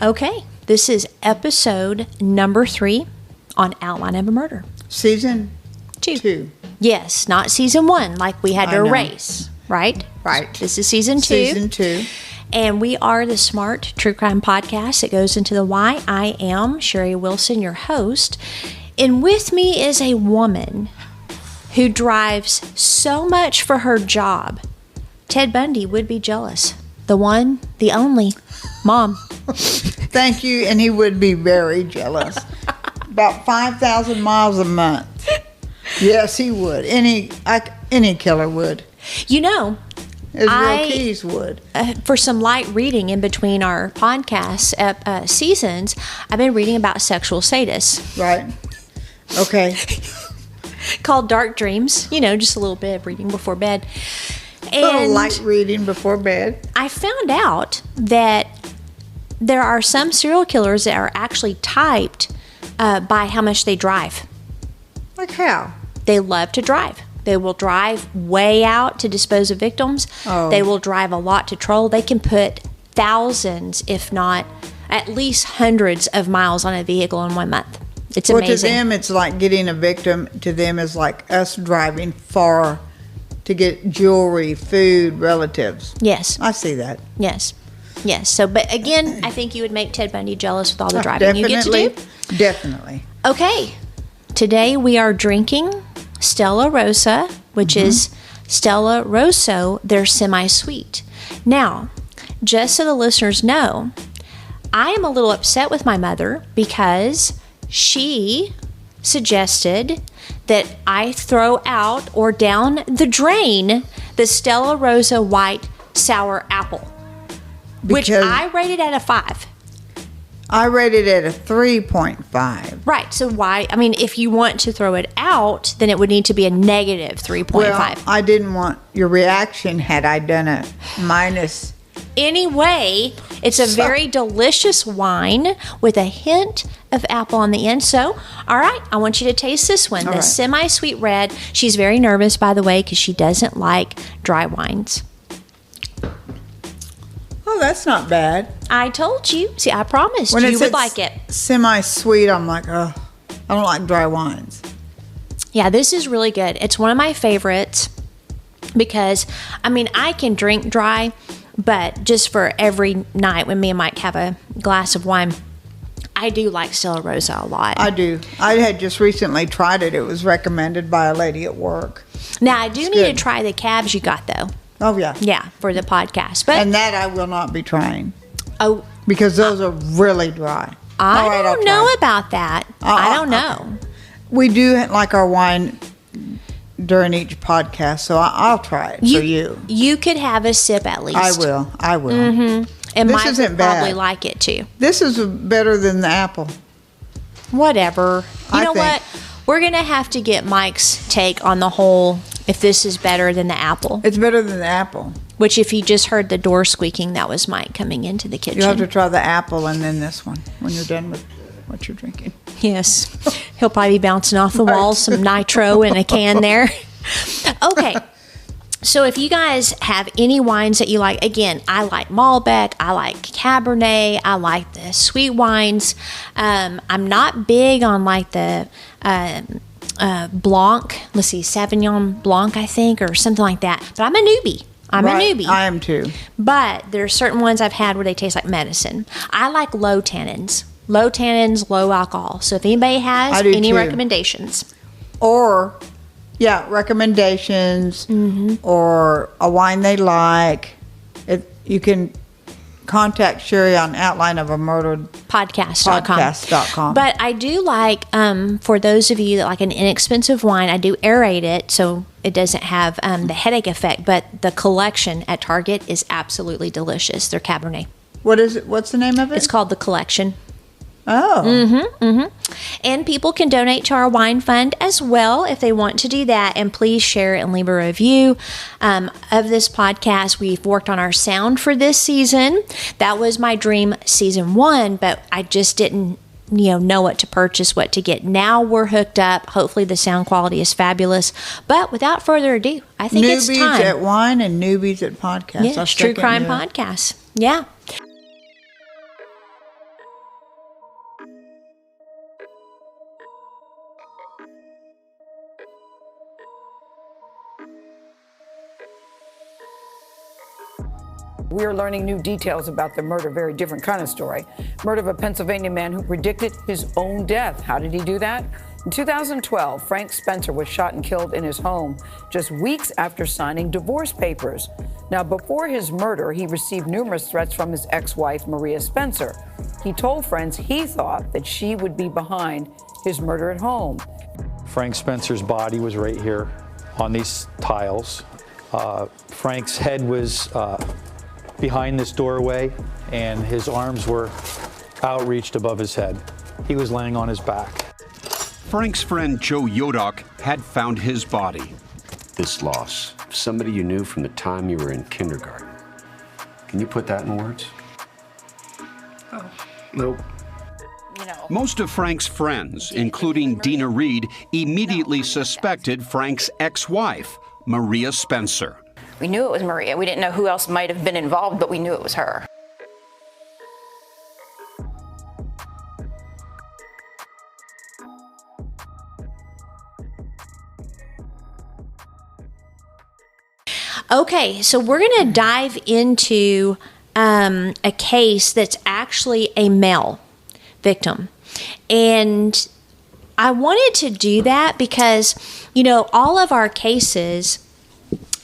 Okay, this is episode number 3 on Outline of a Murder. Season 2. Yes, not season 1 like we had to erase, right? Right. This is season 2. Season 2. And we are the smart true crime podcast that goes into the why. I am Sherry Wilson, your host. And with me is a woman who drives so much for her job. Ted Bundy would be jealous. The one, the only, Mom. Thank you, and he would be very jealous. About 5,000 miles a month. Yes, he would. Any killer would. You know, His real keys would. For some light reading in between our podcast seasons, I've been reading about sexual sadists. Right. Okay. Called Dark Dreams. You know, just a little bit of reading before bed. A little light reading before bed. I found out that there are some serial killers that are actually typed by how much they drive. Like how? They love to drive. They will drive way out to dispose of victims. Oh. They will drive a lot to troll. They can put thousands, if not at least hundreds of miles on a vehicle in 1 month. It's amazing. Well, to them, it's like getting a victim. To them, is like us driving far to get jewelry, food, relatives. Yes. I see that. Yes. Yes. So, but again, I think you would make Ted Bundy jealous with all the driving you get to do. Definitely. Okay. Today we are drinking Stella Rosa, which is Stella Rosso, their semi-sweet. Now, just so the listeners know, I am a little upset with my mother because she suggested that I throw out or down the drain the Stella Rosa white sour apple, which I rated at a 5. I rated it a 3.5. Right. So why? I mean, if you want to throw it out, then it would need to be a negative 3.5. Well, I didn't want your reaction had I done a minus. Anyway, it's a very delicious wine with a hint of apple on the end. So, all right, I want you to taste this one, the semi-sweet red. She's very nervous, by the way, because she doesn't like dry wines. Oh, that's not bad. I told you. See, I promised you would like it. Semi-sweet, I'm like, oh, I don't like dry wines. Yeah, this is really good. It's one of my favorites because, I mean, I can drink dry, but just for every night when me and Mike have a glass of wine, I do like Stella Rosa a lot. I do. I had just recently tried it. It was recommended by a lady at work. Now, I do need to try the cabs you got, though. Oh, yeah. Yeah, for the podcast. But and that I will not be trying. Oh. Because those are really dry. I don't know about that. I don't know. We do like our wine during each podcast, so I'll try it for you. You could have a sip at least. I will. Mm-hmm. And Mike would probably bad. like it, too. This is better than the apple. Whatever. You know think. what? We're going to have to get Mike's take on the whole, if this is better than the apple. It's better than the apple. Which, if you just heard the door squeaking, that was Mike coming into the kitchen. You'll have to try the apple and then this one when you're done with what you're drinking. Yes. He'll probably be bouncing off the wall, some nitro in a can there. Okay. So if you guys have any wines that you like, again, I like Malbec, I like Cabernet, I like the sweet wines. I'm not big on like the Blanc, let's see, Sauvignon Blanc, I think, or something like that. But I'm a newbie. I'm a newbie. I am too. But there are certain ones I've had where they taste like medicine. I like low tannins. Low tannins, low alcohol. So if anybody has any recommendations. Or, recommendations or a wine they like. You can contact Sherry on Outline of a Murdered podcast.com. But I do like, for those of you that like an inexpensive wine, I do aerate it so it doesn't have the headache effect. But the collection at Target is absolutely delicious. They're Cabernet. What is it? What's the name of it? It's called The Collection. Oh. And people can donate to our wine fund as well if they want to do that. And please share and leave a review of this podcast. We've worked on our sound for this season. That was my dream season 1, but I just didn't know what to purchase, what to get. Now we're hooked up. Hopefully the sound quality is fabulous. But without further ado, I think it's time. Newbies at wine and newbies at podcasts. Yes, true crime podcasts. Yeah. we are learning new details about the murder. Very different kind of story. Murder of a Pennsylvania man who predicted his own death. How did he do that? In 2012, Frank Spencer was shot and killed in his home just weeks after signing divorce papers. Now, before his murder, he received numerous threats from his ex-wife, Maria Spencer. He told friends he thought that she would be behind his murder at home. Frank Spencer's body was right here on these tiles. Frank's head was behind this doorway, and his arms were outreached above his head. He was laying on his back. Frank's friend Joe Yodock had found his body. This loss, somebody you knew from the time you were in kindergarten. Can you put that in words? Oh. Nope. Most of Frank's friends, including Dina Reed, immediately suspected Frank's ex-wife, Maria Spencer. We knew it was Maria. We didn't know who else might have been involved, but we knew it was her. Okay, so we're going to dive into a case that's actually a male victim. And I wanted to do that because, you know, all of our cases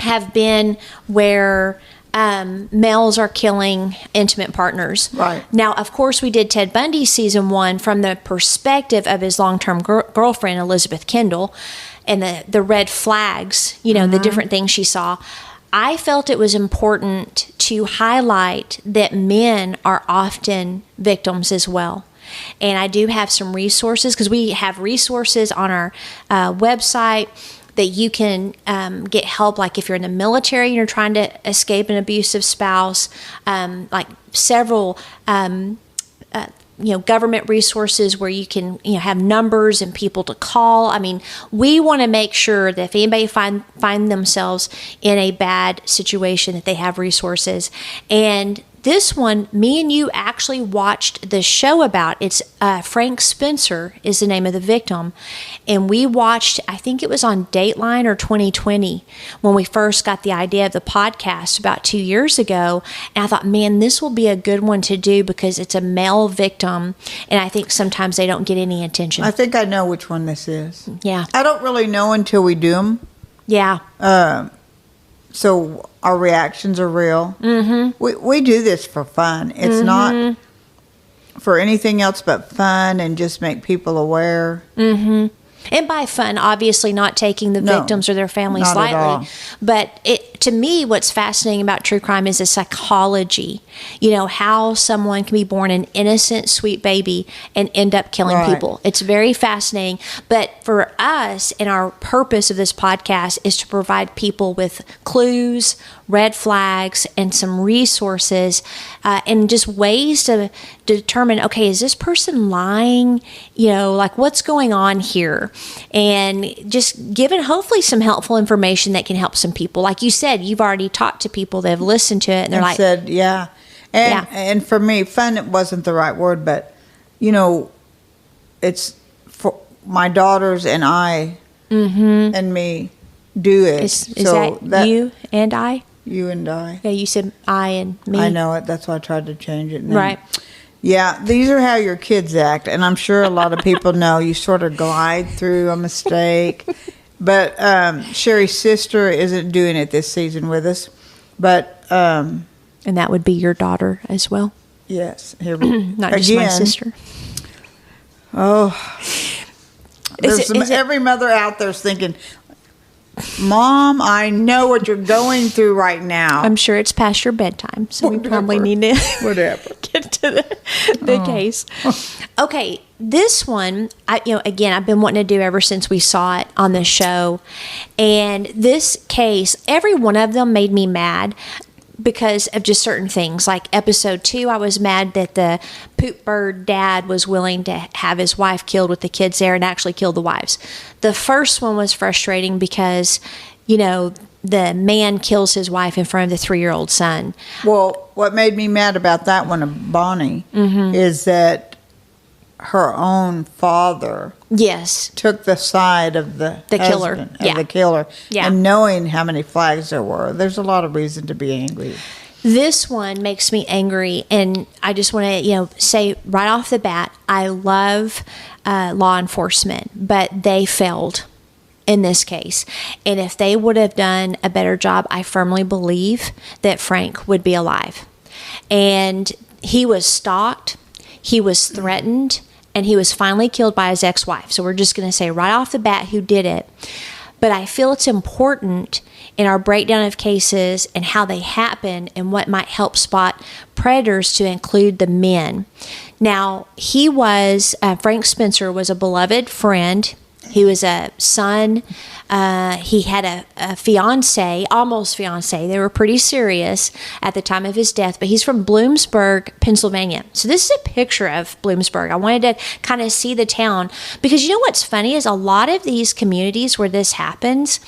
have been where males are killing intimate partners. Right. Now, of course, we did Ted Bundy season 1 from the perspective of his long-term girlfriend, Elizabeth Kendall, and the red flags, you know, the different things she saw. I felt it was important to highlight that men are often victims as well. And I do have some resources, because we have resources on our website that you can get help, like if you're in the military and you're trying to escape an abusive spouse, like several government resources where you can have numbers and people to call. I mean, we want to make sure that if anybody find themselves in a bad situation, that they have resources. And this one, me and you actually watched the show about. It's Frank Spencer is the name of the victim. And we watched, I think it was on Dateline or 2020 when we first got the idea of the podcast about 2 years ago. And I thought, man, this will be a good one to do because it's a male victim. And I think sometimes they don't get any attention. I think I know which one this is. Yeah. I don't really know until we do them. Yeah. So our reactions are real. Mm-hmm. We do this for fun. It's not for anything else but fun and just make people aware. Mm-hmm. And by fun, obviously not taking the victims or their families not at all. lightly. But to me, what's fascinating about true crime is the psychology. You know, how someone can be born an innocent, sweet baby and end up killing people. It's very fascinating. But for us, and our purpose of this podcast is to provide people with clues, red flags, and some resources, and just ways to determine, okay, is this person lying? You know, like what's going on here? And just giving hopefully some helpful information that can help some people. Like you said, you've already talked to people that have listened to it and they're like, said, yeah. And for me, fun, it wasn't the right word, but you know, it's for my daughters and I and me do it. Is that you and I? You and I. Yeah, you said I and me. I know it. That's why I tried to change it. Right. Yeah, these are how your kids act. And I'm sure a lot of people know you sort of glide through a mistake. But Sherry's sister isn't doing it this season with us. But and that would be your daughter as well? Yes. Here we Not just my sister. Oh. Every mother out there's thinking, Mom, I know what you're going through right now. I'm sure it's past your bedtime, so we probably need to get to the case. Okay, this one, again, I've been wanting to do ever since we saw it on the show. And this case, every one of them made me mad because of just certain things. Like episode 2, I was mad that the poop bird dad was willing to have his wife killed with the kids there and actually kill the wives. The first one was frustrating because, the man kills his wife in front of the 3-year-old son. Well, what made me mad about that one of Bonnie is that her own father took the side of the killer. The killer. Yeah. And knowing how many flags there were, there's a lot of reason to be angry. This one makes me angry, and I just want to, say right off the bat, I love law enforcement, but they failed in this case. And if they would have done a better job, I firmly believe that Frank would be alive. And he was stalked, he was threatened, and he was finally killed by his ex-wife. So we're just going to say right off the bat who did it. But I feel it's important in our breakdown of cases and how they happen and what might help spot predators to include the men. Now, Frank Spencer was a beloved friend. He was a son. He had a fiance, almost fiance. They were pretty serious at the time of his death, but he's from Bloomsburg, Pennsylvania. So this is a picture of Bloomsburg. I wanted to kind of see the town because you know what's funny is a lot of these communities where this happens,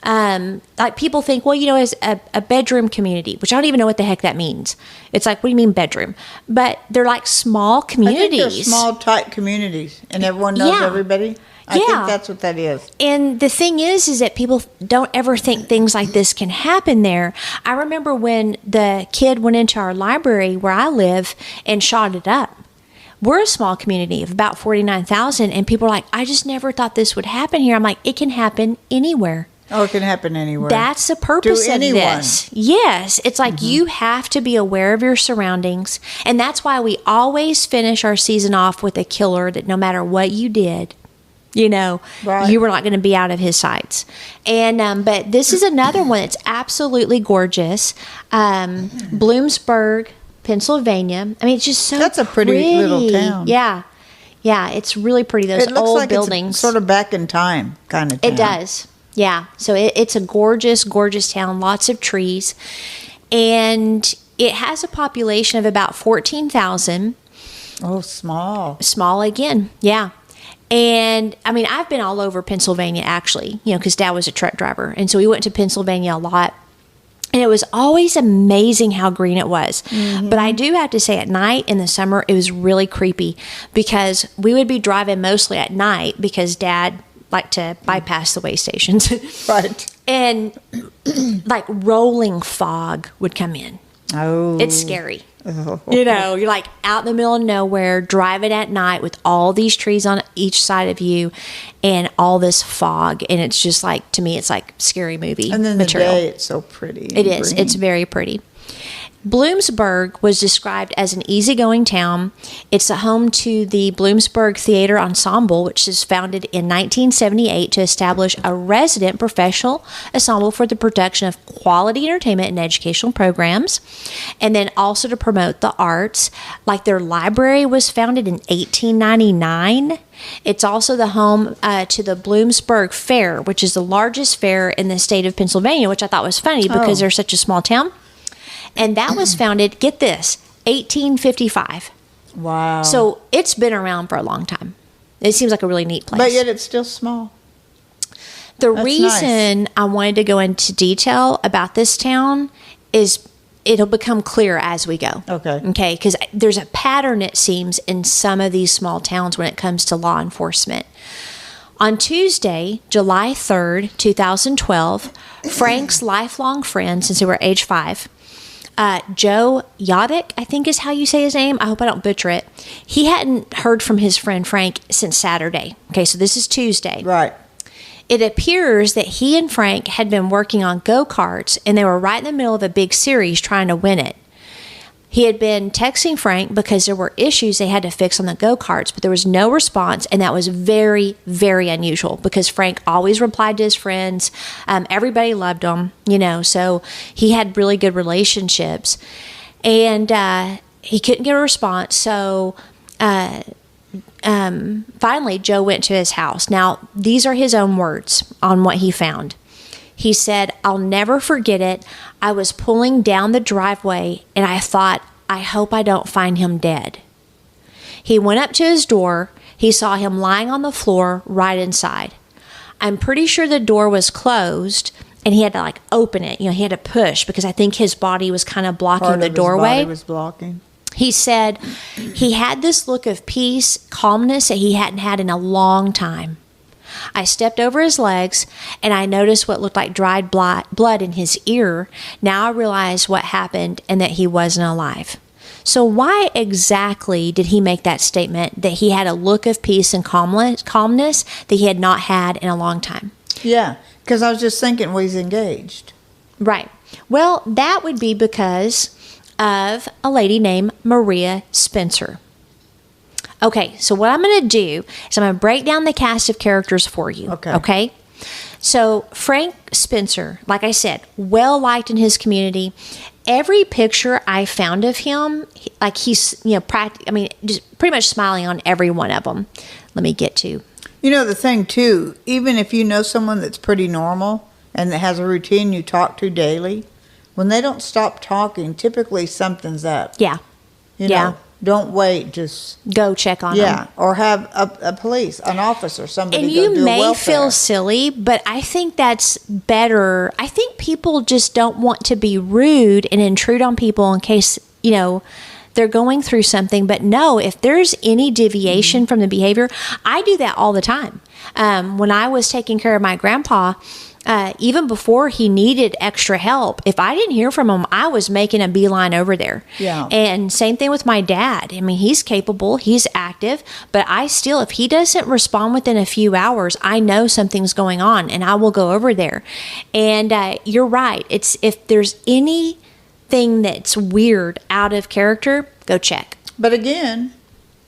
like people think, well, as a bedroom community, which I don't even know what the heck that means. It's like, what do you mean bedroom? But they're like small communities. I think they're small, tight communities, and everyone knows everybody. I think that's what that is. And the thing is that people don't ever think things like this can happen there. I remember when the kid went into our library where I live and shot it up. We're a small community of about 49,000, and people are like, I just never thought this would happen here. I'm like, it can happen anywhere. Oh, it can happen anywhere. That's the purpose of this. Yes. It's like you have to be aware of your surroundings. And that's why we always finish our season off with a killer that no matter what you did, right, you were not going to be out of his sights. And but this is another one that's absolutely gorgeous. Bloomsburg, Pennsylvania. I mean, it's just so That's a pretty little town. Yeah. Yeah, it's really pretty. Those it looks old like buildings. It's sort of back in time kind of town. It does. Yeah. So it's a gorgeous, gorgeous town. Lots of trees. And it has a population of about 14,000. Oh, small. Small again. Yeah. And I mean, I've been all over Pennsylvania actually, because Dad was a truck driver. And so we went to Pennsylvania a lot. And it was always amazing how green it was. Mm-hmm. But I do have to say at night in the summer, it was really creepy because we would be driving mostly at night because Dad liked to bypass the way stations. Right. And like rolling fog would come in. Oh. It's scary. You're like out in the middle of nowhere, driving at night with all these trees on each side of you and all this fog. And it's just like, to me, it's like scary movie and then material. The day, it's so pretty. It is. Green. It's very pretty. Bloomsburg was described as an easygoing town. It's the home to the Bloomsburg Theater Ensemble, which was founded in 1978 to establish a resident professional ensemble for the production of quality entertainment and educational programs, and then also to promote the arts. Like their library was founded in 1899. It's also the home to the Bloomsburg Fair, which is the largest fair in the state of Pennsylvania, which I thought was funny because they're such a small town. And that was founded, get this, 1855. Wow. So it's been around for a long time. It seems like a really neat place. But yet it's still small. The reason I wanted to go into detail about this town is it'll become clear as we go. Okay. Okay, because there's a pattern, it seems, in some of these small towns when it comes to law enforcement. On Tuesday, July 3rd, 2012, Frank's lifelong friend, since they were age 5, Joe Yadick, I think is how you say his name. I hope I don't butcher it. He hadn't heard from his friend Frank since Saturday. Okay, so this is Tuesday. Right. It appears that he and Frank had been working on go-karts, and they were right in the middle of a big series trying to win it. He had been texting Frank because there were issues they had to fix on the go-karts, but there was no response, and that was very, very unusual because Frank always replied to his friends. Everybody loved him, so he had really good relationships. And he couldn't get a response, so finally Joe went to his house. Now, these are his own words on what he found. He said, "I'll never forget it. I was pulling down the driveway and I thought, I hope I don't find him dead." He went up to his door. He saw him lying on the floor right inside. I'm pretty sure the door was closed and he had to open it. He had to push because I think his body was kind of blocking the doorway. His body was blocking. He said he had this look of peace, calmness that he hadn't had in a long time. I stepped over his legs and I noticed what looked like dried blood in his ear. Now I realized what happened and that he wasn't alive. So why exactly did he make that statement that he had a look of peace and calmness that he had not had in a long time? Yeah, because I was just thinking, well, he's engaged. Right. Well, that would be because of a lady named Maria Spencer. Okay, so what I'm going to do is I'm going to break down the cast of characters for you. Okay? So Frank Spencer, like I said, well liked in his community. Every picture I found of him, like he's, just pretty much smiling on every one of them. Let me get to. You know, the thing, too, even if you know someone that's pretty normal and that has a routine you talk to daily, when they don't stop talking, typically something's up. Yeah. You know, don't wait, just go check on them. Yeah, or have a police, an officer, somebody and go do you a may welfare. feel silly, but I think that's better. I think people just don't want to be rude and intrude on people in case, they're going through something. But no, if there's any deviation from the behavior, I do that all the time. When I was taking care of my grandpa, even before he needed extra help, if I didn't hear from him, I was making a beeline over there. Yeah. And same thing with my dad. I mean, he's capable, he's active, but I still, if he doesn't respond within a few hours, I know something's going on and I will go over there. And you're right. It's if there's anything that's weird, out of character, go check. But again,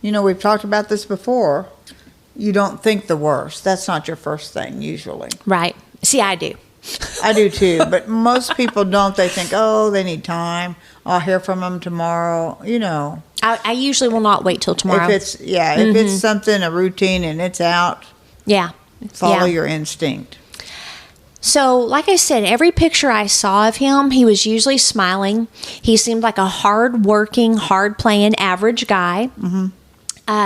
we've talked about this before. You don't think the worst. That's not your first thing, usually. Right. See, I do. I do too, but most people don't. They think, oh, they need time. I'll hear from them tomorrow. I usually will not wait till tomorrow. If it's something, a routine, and it's out, follow your instinct. So, like I said, every picture I saw of him, he was usually smiling. He seemed like a hard-working, hard-playing, average guy. Mm-hmm.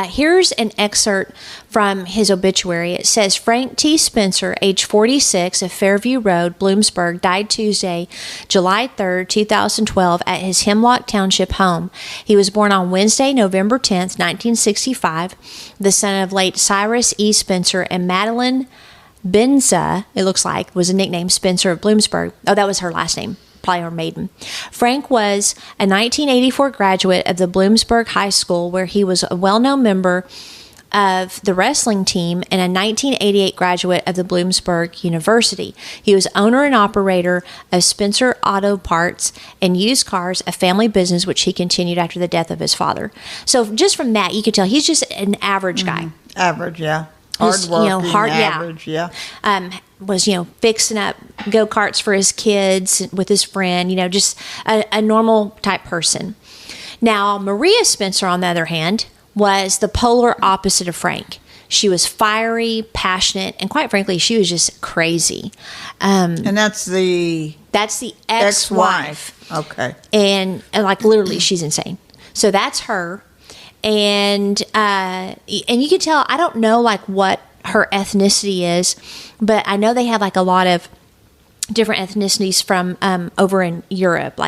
Here's an excerpt from his obituary. It says, Frank T. Spencer, age 46, of Fairview Road, Bloomsburg, died Tuesday, July 3rd, 2012, at his Hemlock Township home. He was born on Wednesday, November 10th, 1965, the son of late Cyrus E. Spencer and Madeline Benza, it looks like, was a nickname, Spencer of Bloomsburg. Oh, that was her last name. Probably her maiden. Frank was a 1984 graduate of the Bloomsburg High School, where he was a well-known member of the wrestling team, and a 1988 graduate of the Bloomsburg University. He was owner and operator of Spencer Auto Parts and Used Cars, a family business which he continued after the death of his father. So just from that, you could tell he's just an average guy. Average, yeah. Hard-working, average, yeah. Was, fixing up go-karts for his kids with his friend, just a normal type person. Now, Maria Spencer, on the other hand, was the polar opposite of Frank. She was fiery, passionate, and quite frankly, she was just crazy. And that's the ex-wife. Okay. And literally, she's insane. So that's her. And you can tell, I don't know what her ethnicity is, but I know they have a lot of different ethnicities from over in Europe,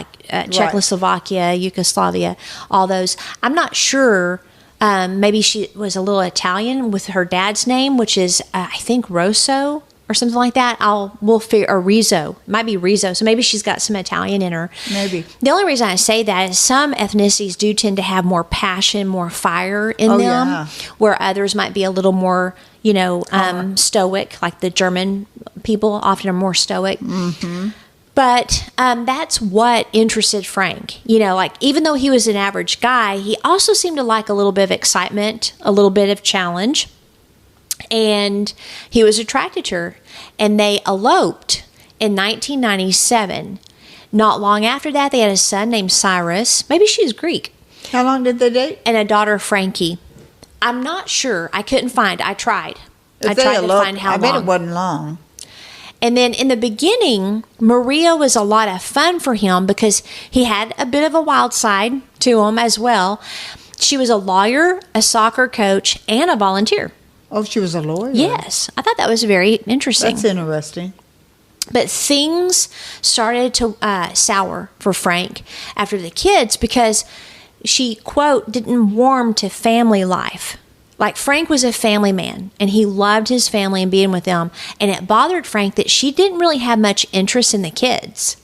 Czechoslovakia, Yugoslavia, all those. I'm not sure. Maybe she was a little Italian with her dad's name, which is I think Rosso or something like that. We'll figure, or Rizzo. It might be Rizzo. So maybe she's got some Italian in her. Maybe. The only reason I say that is some ethnicities do tend to have more passion, more fire in them, yeah. where others might be a little more, stoic, like the German people often are more stoic. Mm-hmm. But that's what interested Frank. Even though he was an average guy, he also seemed to like a little bit of excitement, a little bit of challenge. And he was attracted to her. And they eloped in 1997. Not long after that, they had a son named Cyrus. Maybe she was Greek. How long did they date? And a daughter, Frankie. I'm not sure. I couldn't find. I tried. I tried to find how long. I bet it wasn't long. And then in the beginning, Maria was a lot of fun for him because he had a bit of a wild side to him as well. She was a lawyer, a soccer coach, and a volunteer. Oh, she was a lawyer? Yes. I thought that was very interesting. That's interesting. But things started to sour for Frank after the kids because she, quote, didn't warm to family life. Like, Frank was a family man, and he loved his family and being with them, and it bothered Frank that she didn't really have much interest in the kids.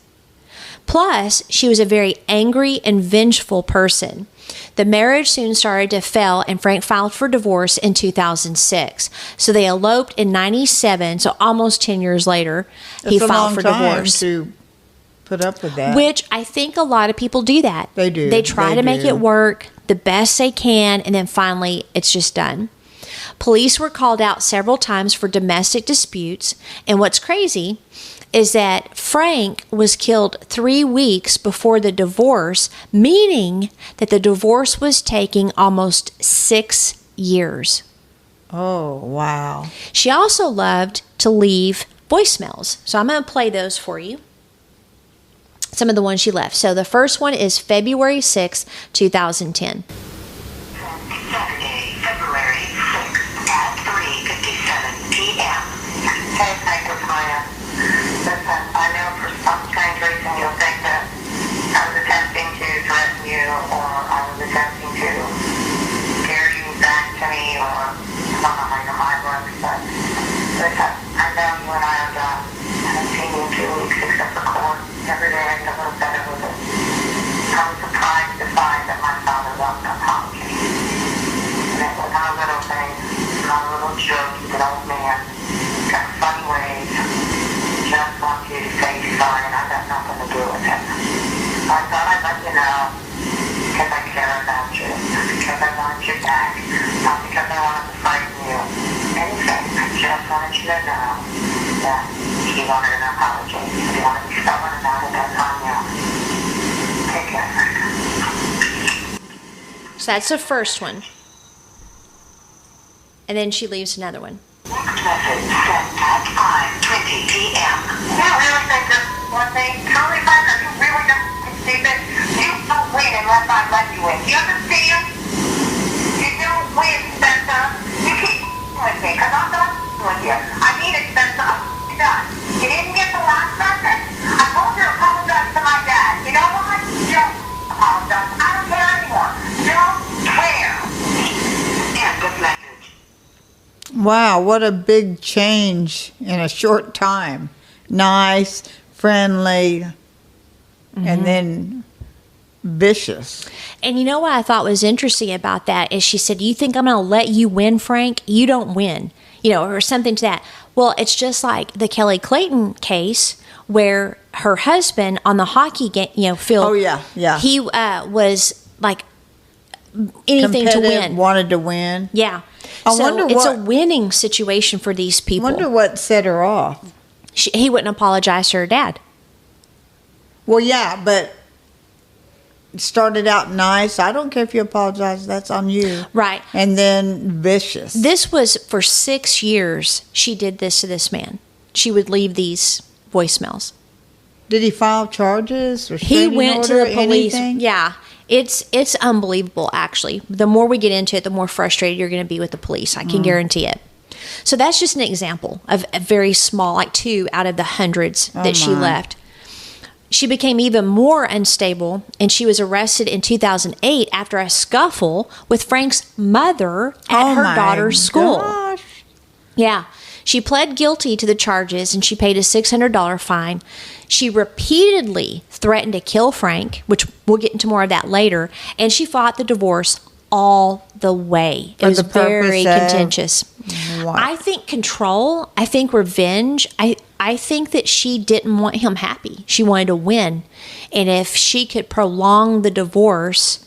Plus, she was a very angry and vengeful person. The marriage soon started to fail, and Frank filed for divorce in 2006. So they eloped in 97, so almost 10 years later, he filed for divorce. To put up with that. Which I think a lot of people do that. They do. They try They to make do. it work the best they can, and then finally it's just done. Police were called out several times for domestic disputes, and what's crazy is that Frank was killed 3 weeks before the divorce, meaning that the divorce was taking almost 6 years. Oh, wow. She also loved to leave voicemails, so I'm going to play those for you. Some of the ones she left. So the first one is February 6, 2010. Saturday, February 6th at 3:57 p.m. Hey, Frank, it's Maya. Listen, I know for some strange reason you'll think that I was attempting to threaten you, or I was attempting to scare you back to me, or something like my works, but listen, I know you and I are done. I haven't seen you in 2 weeks except for court. Every day I get a little better with it. I was surprised to find that my father loved an apology. And it wasn't a little thing, not a little joke, he's an old man. Got funny ways. Just wants you to say he's sorry, and I've got nothing to do with it. So I thought I'd let you know, because I care about you, because I want you back, not because I wanted to frighten you. Anything, I just wanted you to know that he wanted an apology. If you want to be stubborn about it, that's on you. Take care, Frank. So that's the first one. And then she leaves another one. Next message sent at 5:20 p.m. You really think this one thing? Truly, Frank, are you really just stupid? You don't win unless I let you win. You understand? You don't win, Spencer. You keep with me, because I'm not with you. I need it, Spencer. I'm done. You didn't get the last message? I told you to apologize to my dad. You know what? Don't apologize. I don't care anymore. Don't care. End of message. Wow, what a big change in a short time. Nice, friendly, and then vicious. And you know what I thought was interesting about that is she said, "You think I'm going to let you win, Frank? You don't win." You know, or something to that. Well, it's just like the Kelly Clayton case where her husband on the hockey game, field. Oh, yeah, yeah. He was like anything to win. Wanted to win. Yeah. I So wonder it's a what- winning situation for these people. Wonder what set her off. He wouldn't apologize to her dad. Well, yeah, but it started out nice. I don't care if you apologize. That's on you. Right. And then vicious. This was for 6 years she did this to this man. She would leave these voicemails. Did he file charges or He restraining went to order, the police. anything? Yeah. It's unbelievable, actually. The more we get into it, the more frustrated you're going to be with the police. I can guarantee it. So that's just an example of a very small, like 2 out of the hundreds that she left. She became even more unstable, and she was arrested in 2008 after a scuffle with Frank's mother at her daughter's school. Gosh. Yeah. She pled guilty to the charges, and she paid a $600 fine. She repeatedly threatened to kill Frank, which we'll get into more of that later, and she fought the divorce all the way. It was very contentious. What? I think control, I think revenge, I think that she didn't want him happy. She wanted to win. And if she could prolong the divorce,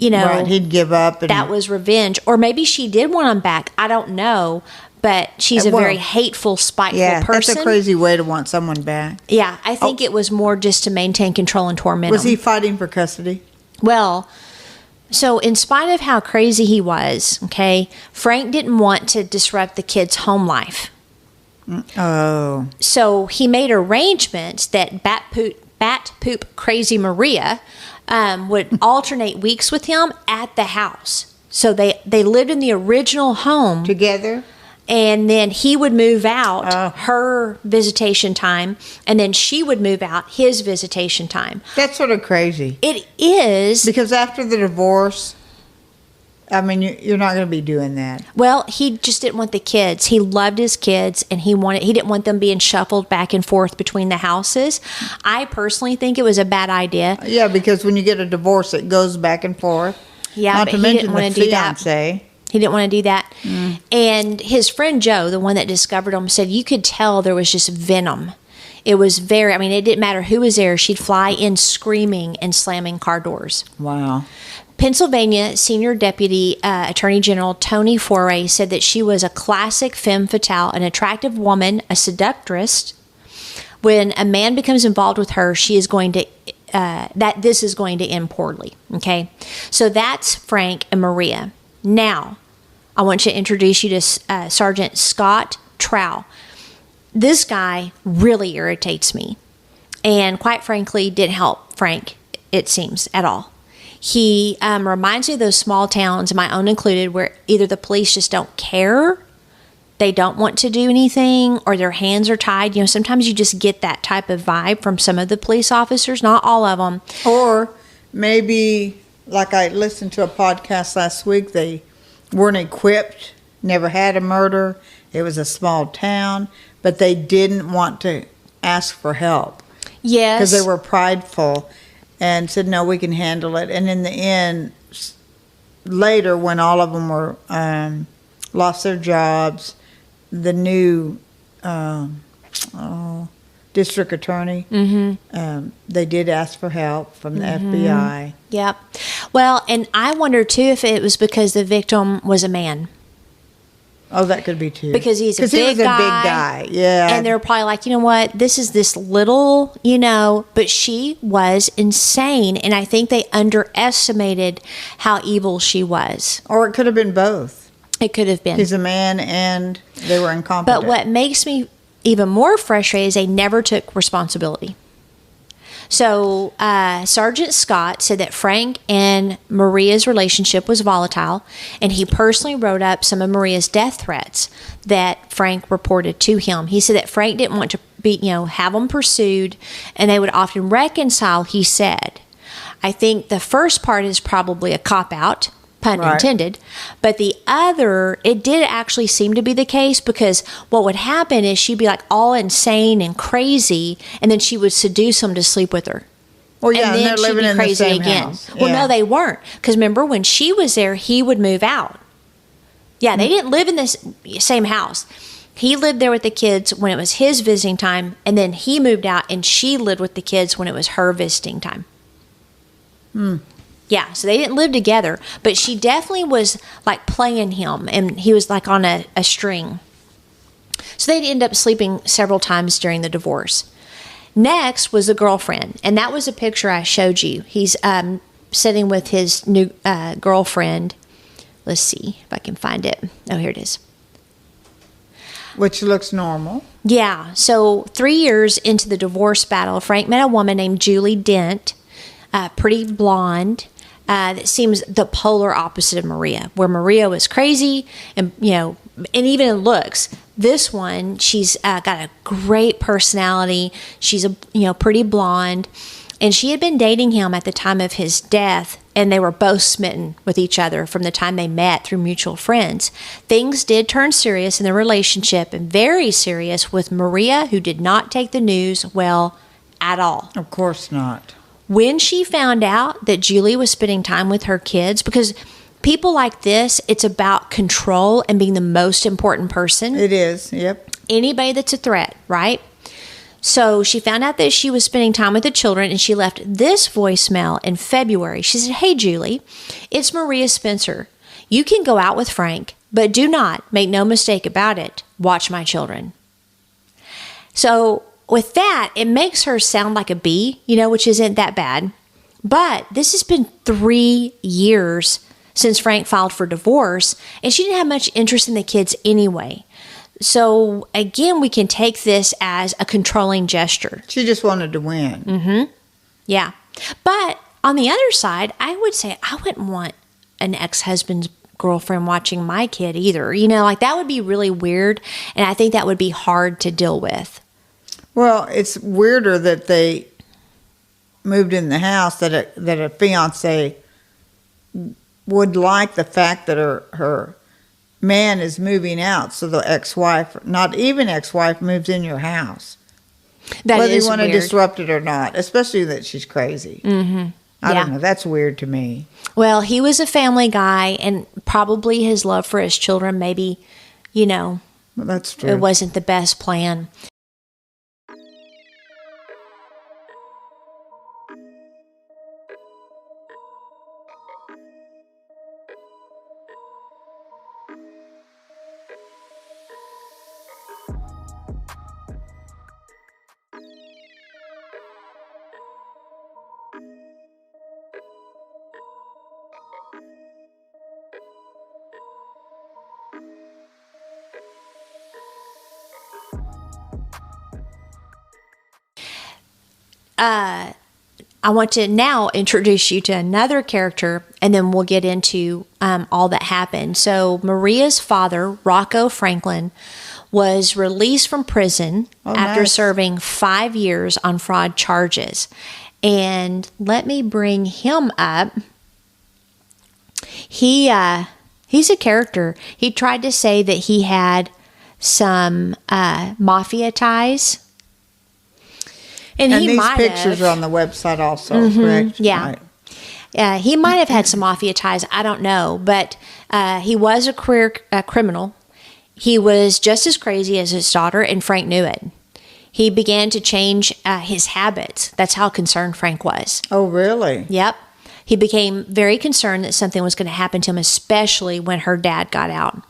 Right, he'd give up. And that was revenge. Or maybe she did want him back. I don't know. But she's a very hateful, spiteful person. That's a crazy way to want someone back. Yeah, I think it was more just to maintain control and torment Was him. he fighting for custody? Well, so in spite of how crazy he was, okay, Frank didn't want to disrupt the kid's home life. Oh. So he made arrangements that Bat Poop Crazy Maria would alternate weeks with him at the house. So they lived in the original home Together? and then he would move out her visitation time, and then she would move out his visitation time. That's sort of crazy. It is. Because after the divorce, I mean, you're not going to be doing that. Well, he just didn't want the kids. He loved his kids, and he didn't want them being shuffled back and forth between the houses. I personally think it was a bad idea. Yeah, because when you get a divorce, it goes back and forth. Yeah, not but to he mention didn't want the to do that. fiance. He didn't want to do that. And his friend Joe, the one that discovered him, said you could tell there was just venom. It was very, I mean, it didn't matter who was there. She'd fly in screaming and slamming car doors. Wow. Pennsylvania Senior Deputy Attorney General Tony Foray said that she was a classic femme fatale, an attractive woman, a seductress. When a man becomes involved with her, she is going to this is going to end poorly. Okay, so that's Frank and Maria. Now, I want to introduce you to Sergeant Scott Trow. This guy really irritates me, and quite frankly, didn't help Frank, it seems, at all. He reminds me of those small towns, my own included, where either the police just don't care, they don't want to do anything, or their hands are tied. You know, sometimes you just get that type of vibe from some of the police officers, not all of them. Or maybe, like I listened to a podcast last week, they weren't equipped, never had a murder. It was a small town, but they didn't want to ask for help. Yes. Because they were prideful and said, no, we can handle it. And in the end, later, when all of them were lost their jobs, the new district attorney, they did ask for help from the FBI. Yep. Well, and I wonder, too, if it was because the victim was a man. Oh, that could be too. Because he's a big he was guy. a big guy, yeah. And they're probably like, you know what, this is this little, but she was insane. And I think they underestimated how evil she was. Or it could have been both. It could have been. He's a man and they were incompetent. But what makes me even more frustrated is they never took responsibility. So Sergeant Scott said that Frank and Maria's relationship was volatile, and he personally wrote up some of Maria's death threats that Frank reported to him. He said that Frank didn't want to have them pursued, and they would often reconcile, he said. I think the first part is probably a cop-out, pun intended, but the other, it did actually seem to be the case, because what would happen is she'd be like all insane and crazy, and then she would seduce him to sleep with her. Well, yeah, and then they're she'd living be in crazy the same again. house. Well, no, they weren't, because remember when she was there, he would move out. Yeah, they didn't live in this same house. He lived there with the kids when it was his visiting time, and then he moved out, and she lived with the kids when it was her visiting time. Yeah, so they didn't live together, but she definitely was like playing him, and he was like on a string. So they'd end up sleeping several times during the divorce. Next was the girlfriend, and that was a picture I showed you. He's sitting with his new girlfriend. Let's see if I can find it. Oh, here it is. Which looks normal. Yeah, so 3 years into the divorce battle, Frank met a woman named Julie Dent, pretty blonde, that seems the polar opposite of Maria, where Maria was crazy and even in looks. This one, she's got a great personality. She's a pretty blonde, and she had been dating him at the time of his death, and they were both smitten with each other from the time they met through mutual friends. Things did turn serious in their relationship, and very serious with Maria, who did not take the news well at all. Of course not. When she found out that Julie was spending time with her kids, because people like this, it's about control and being the most important person. It is, yep. Anybody that's a threat, right? So she found out that she was spending time with the children, and she left this voicemail in February. She said, "Hey, Julie, it's Maria Spencer. You can go out with Frank, but do not, make no mistake about it, watch my children." So with that, it makes her sound like a bee, which isn't that bad. But this has been 3 years since Frank filed for divorce, and she didn't have much interest in the kids anyway. So again, we can take this as a controlling gesture. She just wanted to win. Yeah. But on the other side, I would say I wouldn't want an ex-husband's girlfriend watching my kid either. That would be really weird, and I think that would be hard to deal with. Well, it's weirder that they moved in the house that a fiance would like the fact that her man is moving out, so the ex-wife, not even ex-wife, moves in your house. That Whether is you want to weird. disrupt it or not, especially that she's crazy. Mm-hmm. I Yeah. don't know. That's weird to me. Well, he was a family guy, and probably his love for his children, maybe, Well, that's true. it wasn't the best plan. I want to now introduce you to another character, and then we'll get into all that happened. So Maria's father, Rocco Franklin, was released from prison after nice. serving 5 years on fraud charges. And let me bring him up. He's a character. He tried to say that he had some mafia ties. And he these might pictures have. are on the website also, correct? yeah. Right. He might have had some mafia ties. I don't know. But he was a career criminal. He was just as crazy as his daughter, and Frank knew it. He began to change his habits. That's how concerned Frank was. Oh, really? Yep. He became very concerned that something was going to happen to him, especially when her dad got out.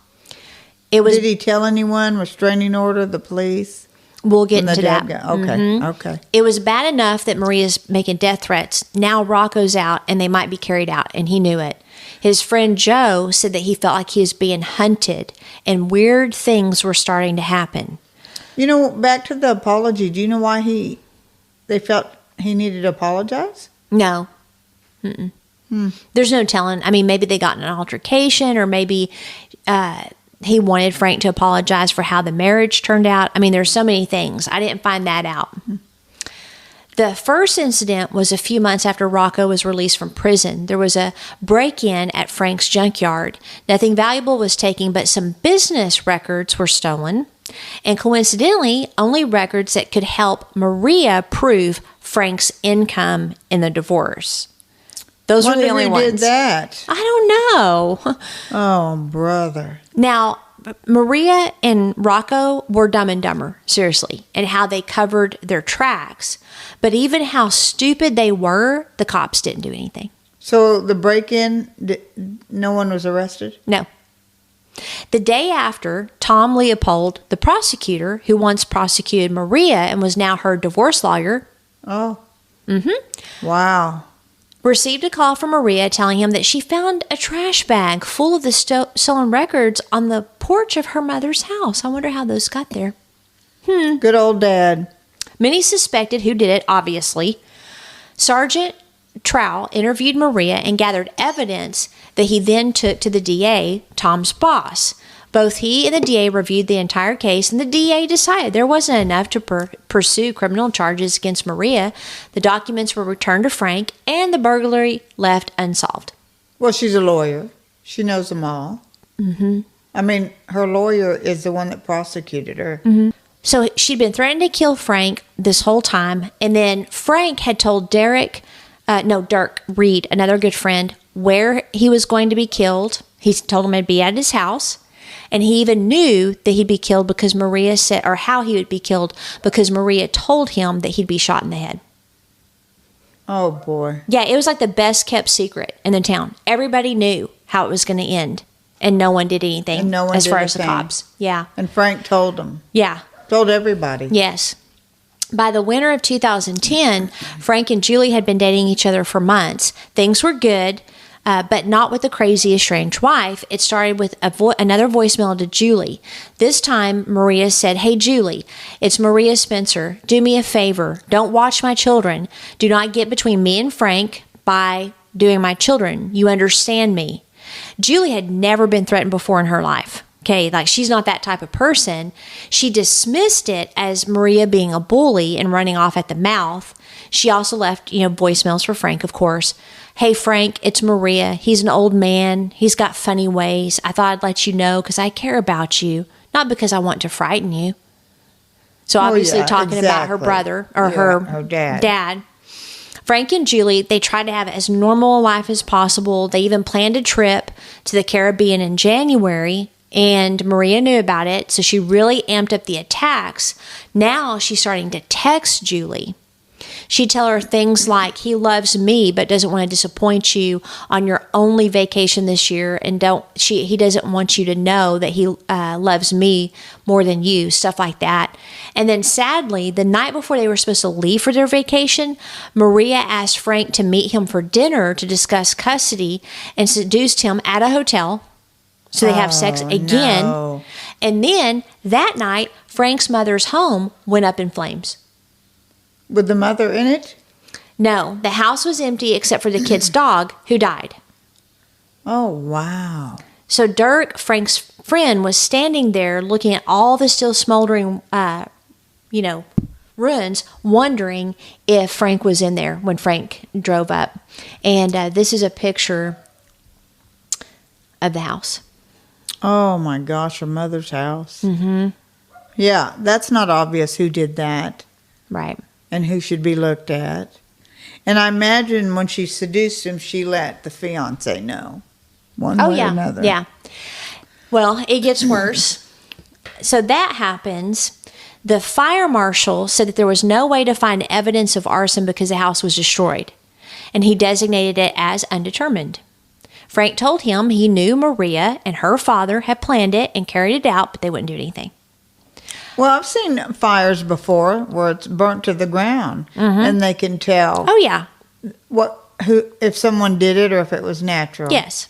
It was. Did he tell anyone? Restraining order, the police? We'll get When the into dad that. got- okay. It was bad enough that Maria's making death threats. Now Rocco's out and they might be carried out, and he knew it. His friend Joe said that he felt like he was being hunted and weird things were starting to happen. Back to the apology. Do you know why they felt he needed to apologize? No. There's no telling. I mean, maybe they got in an altercation, or maybe he wanted Frank to apologize for how the marriage turned out. I mean, there's so many things. I didn't find that out. The first incident was a few months after Rocco was released from prison. There was a break-in at Frank's junkyard. Nothing valuable was taken, but some business records were stolen. And coincidentally, only records that could help Maria prove Frank's income in the divorce. Those were the only who ones. did that? I don't know. Oh, brother. Now, Maria and Rocco were Dumb and Dumber, seriously, and how they covered their tracks. But even how stupid they were, the cops didn't do anything. So the break-in, no one was arrested? No. The day after, Tom Leopold, the prosecutor who once prosecuted Maria and was now her divorce lawyer, Oh. Wow. received a call from Maria telling him that she found a trash bag full of the stolen records on the porch of her mother's house. I wonder how those got there. Good old dad. Many suspected who did it, obviously. Sergeant Trowell interviewed Maria and gathered evidence that he then took to the DA, Tom's boss. Both he and the DA reviewed the entire case, and the DA decided there wasn't enough to pursue criminal charges against Maria. The documents were returned to Frank, and the burglary left unsolved. Well, she's a lawyer. She knows them all. Mm-hmm. I mean, her lawyer is the one that prosecuted her. Mm-hmm. So she'd been threatening to kill Frank this whole time, and then Frank had told Dirk Reed, another good friend, where he was going to be killed. He told him it'd be at his house. And he even knew that he'd be killed because Maria said, or how he would be killed, because Maria told him that he'd be shot in the head. Oh, boy. Yeah, it was like the best kept secret in the town. Everybody knew how it was going to end, and no one did anything And no one as did far a as the thing. cops. Yeah. And Frank told them. Yeah. Told everybody. Yes. By the winter of 2010, Frank and Julie had been dating each other for months. Things were good, but not with the crazy estranged wife. It started with another voicemail to Julie. This time, Maria said, "Hey, Julie, it's Maria Spencer. Do me a favor. Don't watch my children. Do not get between me and Frank by doing my children. You understand me." Julie had never been threatened before in her life. Okay, like she's not that type of person. She dismissed it as Maria being a bully and running off at the mouth. She also left, voicemails for Frank, of course. "Hey, Frank, it's Maria. He's an old man. He's got funny ways. I thought I'd let you know because I care about you, not because I want to frighten you." So obviously talking about her brother or her dad. Frank and Julie, they tried to have as normal a life as possible. They even planned a trip to the Caribbean in January, and Maria knew about it, so she really amped up the attacks. Now she's starting to text Julie. She'd tell her things like, "He loves me but doesn't want to disappoint you on your only vacation this year, and he doesn't want you to know that he loves me more than you," stuff like that. And then sadly, the night before they were supposed to leave for their vacation, Maria asked Frank to meet him for dinner to discuss custody and seduced him at a hotel. So they have sex again. No. And then that night, Frank's mother's home went up in flames. With the mother in it? No, the house was empty except for the kid's dog, who died. Oh, wow. So Dirk, Frank's friend, was standing there looking at all the still smoldering, ruins, wondering if Frank was in there when Frank drove up. And this is a picture of the house. Oh, my gosh, her mother's house. Mm-hmm. Yeah, that's not obvious who did that. Right. And who should be looked at. And I imagine when she seduced him, she let the fiancé know. One way or another. Yeah. Well, it gets worse. So that happens. The fire marshal said that there was no way to find evidence of arson because the house was destroyed, and he designated it as undetermined. Frank told him he knew Maria and her father had planned it and carried it out, but they wouldn't do anything. Well, I've seen fires before where it's burnt to the ground, and they can tell. Oh, yeah. If someone did it or if it was natural. Yes.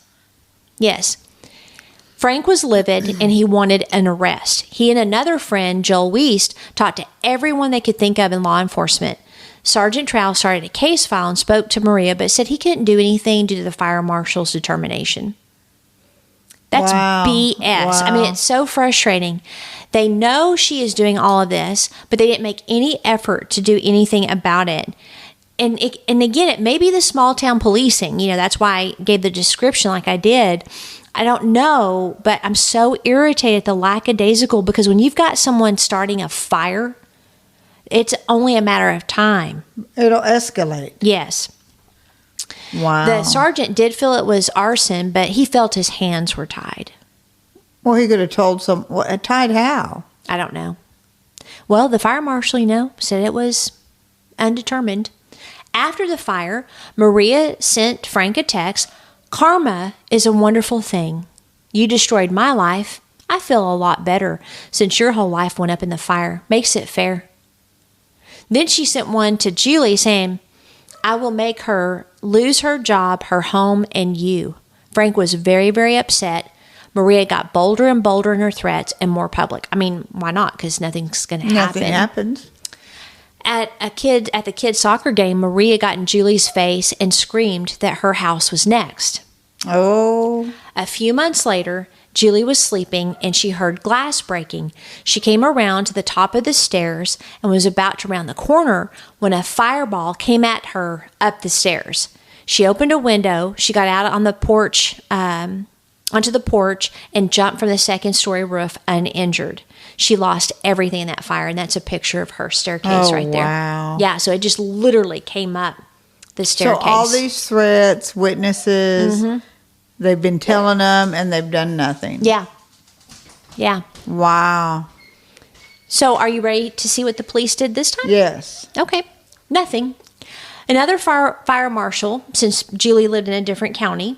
Frank was livid and he wanted an arrest. He and another friend, Joel Wiest, talked to everyone they could think of in law enforcement. Sergeant Trow started a case file and spoke to Maria, but said he couldn't do anything due to the fire marshal's determination. That's BS. Wow. I mean, it's so frustrating. They know she is doing all of this, but they didn't make any effort to do anything about it. And again, it may be the small town policing. That's why I gave the description like I did. I don't know, but I'm so irritated at the lackadaisical, because when you've got someone starting a fire, it's only a matter of time. It'll escalate. Yes. Wow. The sergeant did feel it was arson, but he felt his hands were tied. Well, he could have told tied how? I don't know. Well, the fire marshal, said it was undetermined. After the fire, Maria sent Frank a text. "Karma is a wonderful thing. You destroyed my life. I feel a lot better since your whole life went up in the fire. Makes it fair." Then she sent one to Julie saying, "I will make her lose her job, her home, and you." Frank was very, very upset. Maria got bolder and bolder in her threats and more public. I mean, why not? Because nothing's going to happen. Nothing happens. At the kids' soccer game, Maria got in Julie's face and screamed that her house was next. Oh. A few months later, Julie was sleeping and she heard glass breaking. She came around to the top of the stairs and was about to round the corner when a fireball came at her up the stairs. She opened a window. She got out on the porch, onto the porch, and jumped from the second-story roof uninjured. She lost everything in that fire, and that's a picture of her staircase right there. Wow. Yeah, so it just literally came up the staircase. So all these threats, witnesses, they've been telling them, and they've done nothing. Yeah. Wow. So are you ready to see what the police did this time? Yes. Okay. Nothing. Another fire marshal, since Julie lived in a different county,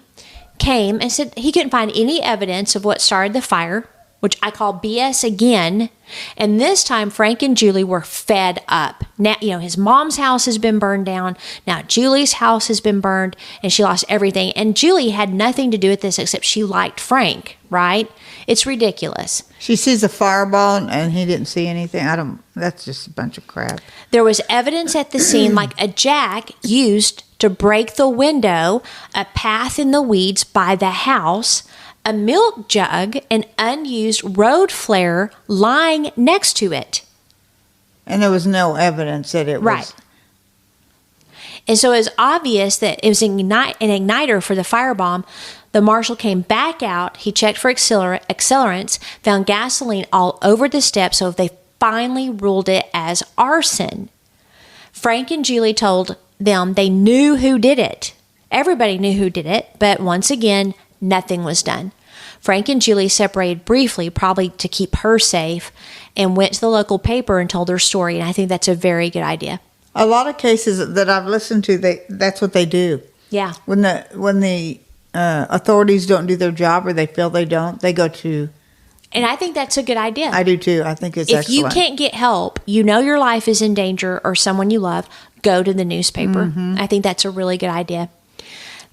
came and said he couldn't find any evidence of what started the fire, which I call BS again. And this time, Frank and Julie were fed up. Now, his mom's house has been burned down. Now, Julie's house has been burned, and she lost everything. And Julie had nothing to do with this except she liked Frank, right? It's ridiculous. She sees a fireball, and he didn't see anything. That's just a bunch of crap. There was evidence at the scene, like a jack used to break the window, a path in the weeds by the house, a milk jug, an unused road flare lying next to it. And there was no evidence that it was. Right. And so it was obvious that it was an igniter for the firebomb. The marshal came back out. He checked for accelerants, found gasoline all over the steps, so they finally ruled it as arson. Frank and Julie told them they knew who did it. Everybody knew who did it, but once again, nothing was done. Frank and Julie separated briefly, probably to keep her safe, and went to the local paper and told their story, and I think that's a very good idea. A lot of cases that I've listened to, that's what they do. Yeah. When the authorities don't do their job or they feel they don't, they go to... And I think that's a good idea. I do too. I think it's if excellent. you can't get help, you know your life is in danger or someone you love, go to the newspaper. Mm-hmm. I think that's a really good idea.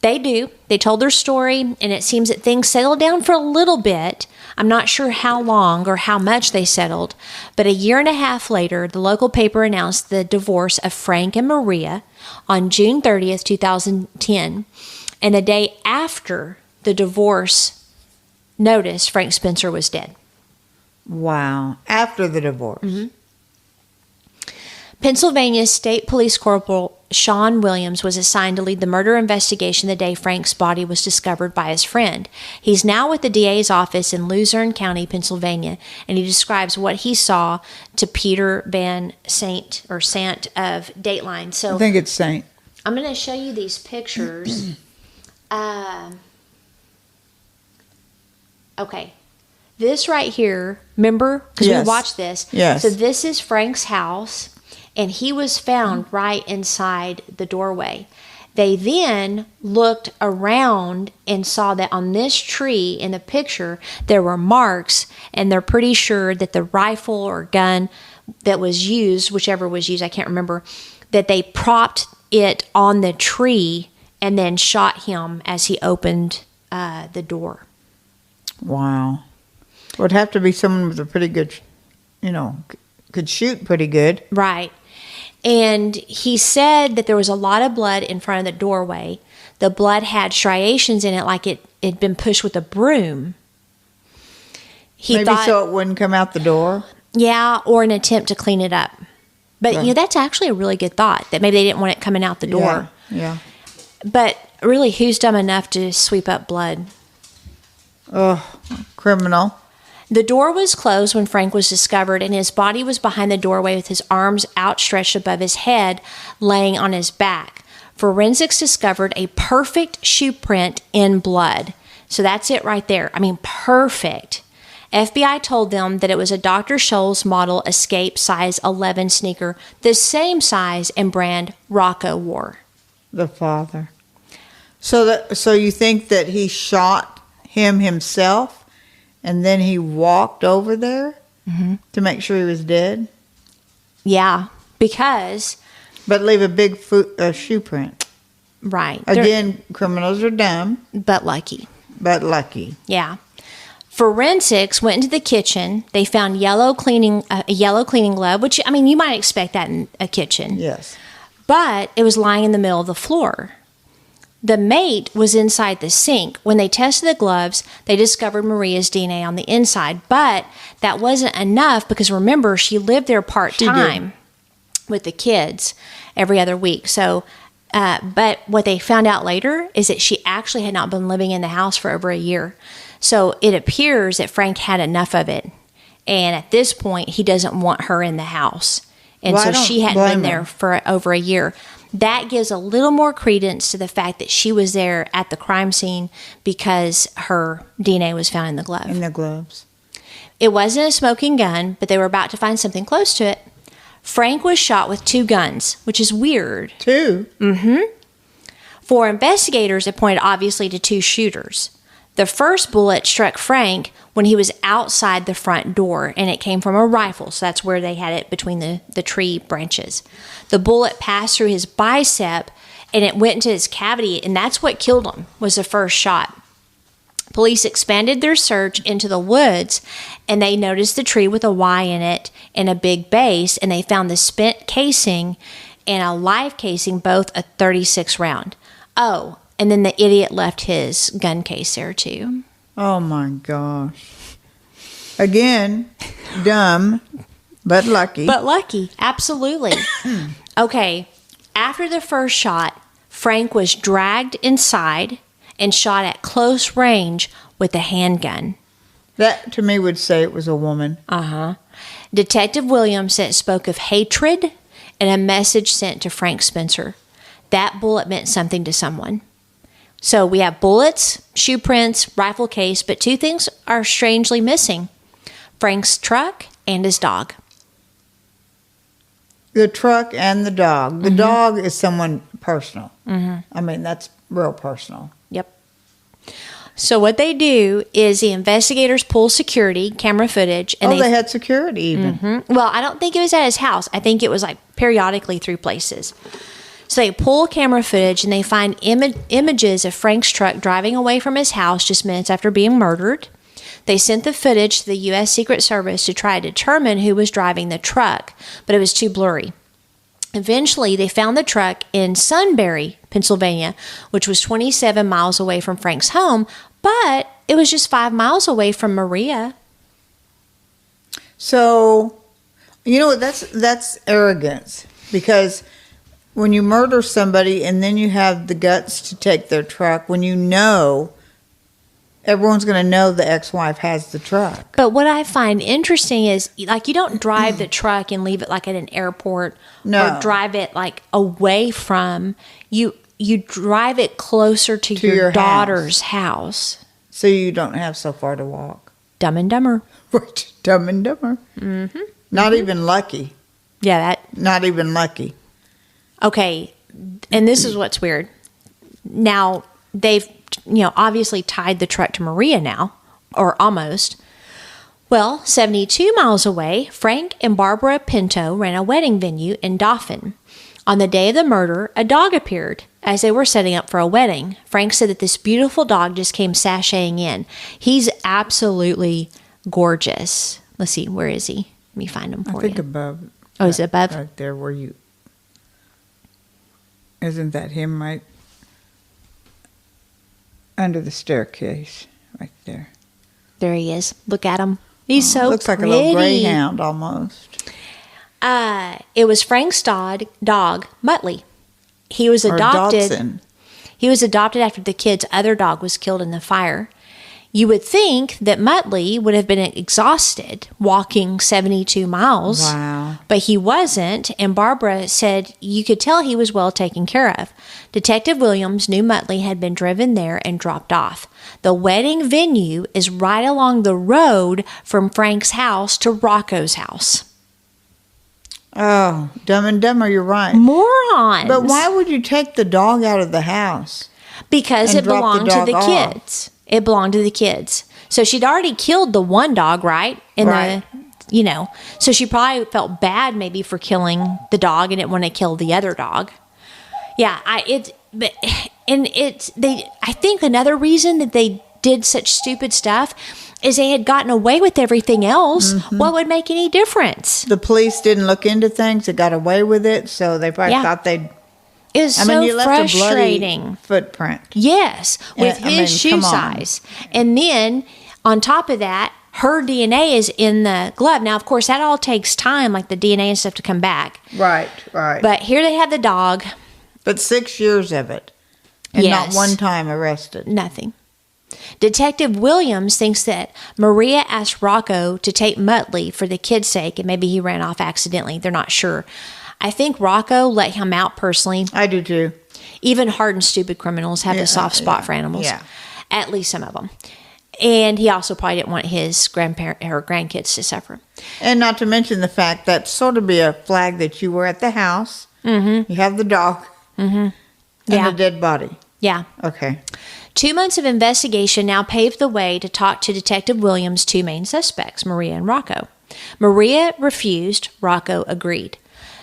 They do. They told their story, and it seems that things settled down for a little bit. I'm not sure how long or how much they settled, but a year and a half later, the local paper announced the divorce of Frank and Maria on June 30th, 2010. And the day after the divorce notice, Frank Spencer was dead. Wow. After the divorce. Mm-hmm. Pennsylvania State Police Corporal Sean Williams was assigned to lead the murder investigation the day Frank's body was discovered by his friend. He's now with the DA's office in Luzerne County, Pennsylvania, and he describes what he saw to Peter Van Sant of Dateline. So I think it's Saint. I'm going to show you these pictures. Okay. This right here, remember? Because Yes. we watched this. Yes. So this is Frank's house, and he was found right inside the doorway. They then looked around and saw that on this tree in the picture, there were marks, and they're pretty sure that the rifle or gun that was used, whichever was used, I can't remember, that they propped it on the tree and then shot him as he opened the door. Wow. It would have to be someone with a pretty good, could shoot pretty good. Right. And he said that there was a lot of blood in front of the doorway. The blood had striations in it like it had been pushed with a broom. Maybe so it wouldn't come out the door? Yeah, or an attempt to clean it up. But, that's actually a really good thought, that maybe they didn't want it coming out the door. Yeah. But really, who's dumb enough to sweep up blood? Oh, criminal. The door was closed when Frank was discovered, and his body was behind the doorway with his arms outstretched above his head, laying on his back. Forensics discovered a perfect shoe print in blood. So that's it right there. I mean, perfect. FBI told them that it was a Dr. Scholl's model Escape size 11 sneaker, the same size and brand Rocco wore. The father. So you think that he shot him himself? And then he walked over there to make sure he was dead? Yeah, because... But leave a big shoe print. Right. Again, criminals are dumb. But lucky. Yeah. Forensics went into the kitchen. They found a yellow cleaning glove, which, I mean, you might expect that in a kitchen. Yes. But it was lying in the middle of the floor. The mate was inside the sink. When they tested the gloves, they discovered Maria's DNA on the inside. But that wasn't enough because, remember, she lived there part-time with the kids every other week. So, but what they found out later is that she actually had not been living in the house for over a year. So it appears that Frank had enough of it. And at this point, he doesn't want her in the house. And so she hadn't been there for over a year. That gives a little more credence to the fact that she was there at the crime scene because her DNA was found in the glove. In the gloves. It wasn't a smoking gun, but they were about to find something close to it. Frank was shot with 2 guns, which is weird. 2? Mm-hmm. For investigators, it pointed obviously to 2 shooters. The first bullet struck Frank when he was outside the front door, and it came from a rifle, so that's where they had it between the tree branches. The bullet passed through his bicep, and it went into his cavity, and that's what killed him, was the first shot. Police expanded their search into the woods, and they noticed the tree with a Y in it and a big base, and they found the spent casing and a live casing, both a .36 round. Oh, and then the idiot left his gun case there too. Oh my gosh. Again, dumb, but lucky. But lucky, absolutely. Okay, After the first shot, Frank was dragged inside and shot at close range with a handgun. That, to me, would say it was a woman. Detective Williams said it spoke of hatred and a message sent to Frank Spencer. That bullet meant something to someone. So we have bullets, shoe prints, rifle case, but two things are strangely missing: Frank's truck and his dog. The truck and the dog. The dog is someone personal. I mean, that's real personal. Yep. So what they do is the investigators pull security camera footage. And they had security even. Well, I don't think it was at his house. I think it was like periodically through places. So they pull camera footage and they find images of Frank's truck driving away from his house just minutes after being murdered. They sent the footage to the U.S. Secret Service to try to determine who was driving the truck, but it was too blurry. Eventually, they found the truck in Sunbury, Pennsylvania, which was 27 miles away from Frank's home, but it was just 5 miles away from Maria. So, you know, that's arrogance, because when you murder somebody and then you have the guts to take their truck, when you know everyone's going to know the ex-wife has the truck. But what I find interesting is, like, you don't drive the truck and leave it like at an airport or drive it like away from you. You drive it closer to your daughter's house. So you don't have so far to walk. Dumb and Dumber. Right. Dumb and Dumber. Not even lucky. Yeah, Not even lucky. Okay, and this is what's weird. Now, they've, obviously tied the truck to Maria now, or almost. Well, 72 miles away, Frank and Barbara Pinto ran a wedding venue in Dauphin. On the day of the murder, a dog appeared as they were setting up for a wedding. Frank said that this beautiful dog just came sashaying in. He's absolutely gorgeous. Let's see, where is he? Let me find him for you. I think above. Oh, is it above? Right there where you... Isn't that him right under the staircase right there? There he is. Look at him. He's so looks pretty. like a little greyhound almost. It was Frank's dog, Muttley. He was adopted. Dachshund. He was adopted after the kid's other dog was killed in the fire. You would think that Muttley would have been exhausted walking 72 miles. Wow. But he wasn't, and Barbara said you could tell he was well taken care of. Detective Williams knew Muttley had been driven there and dropped off. The wedding venue is right along the road from Frank's house to Rocco's house. Oh, Dumb and Dumber, you're right. Morons. But why would you take the dog out of the house? Because it belonged to the off? kids. It belonged to the kids. So she'd already killed the one dog, right? So she probably felt bad maybe for killing the dog and didn't want to kill the other dog. Yeah, I think another reason that they did such stupid stuff is they had gotten away with everything else. What would make any difference? The police didn't look into things. They got away with it, so they probably thought they'd... It was you left frustrating. A bloody footprint. Yes, with his shoe size. And then, on top of that, her DNA is in the glove. Now, of course, that all takes time, like the DNA and stuff, to come back. Right. But here they have the dog. But 6 years of it. And not one time arrested. Nothing. Detective Williams thinks that Maria asked Rocco to take Muttley for the kid's sake, and maybe he ran off accidentally. They're not sure. I think Rocco let him out personally. I do too. Even hardened, stupid criminals have a soft spot for animals. Yeah. At least some of them. And he also probably didn't want his grandkids to suffer. And not to mention the fact that sort of be a flag that you were at the house. You have the dog. And the dead body. Yeah. Okay. 2 months of investigation now paved the way to talk to Detective Williams' two main suspects, Maria and Rocco. Maria refused. Rocco agreed.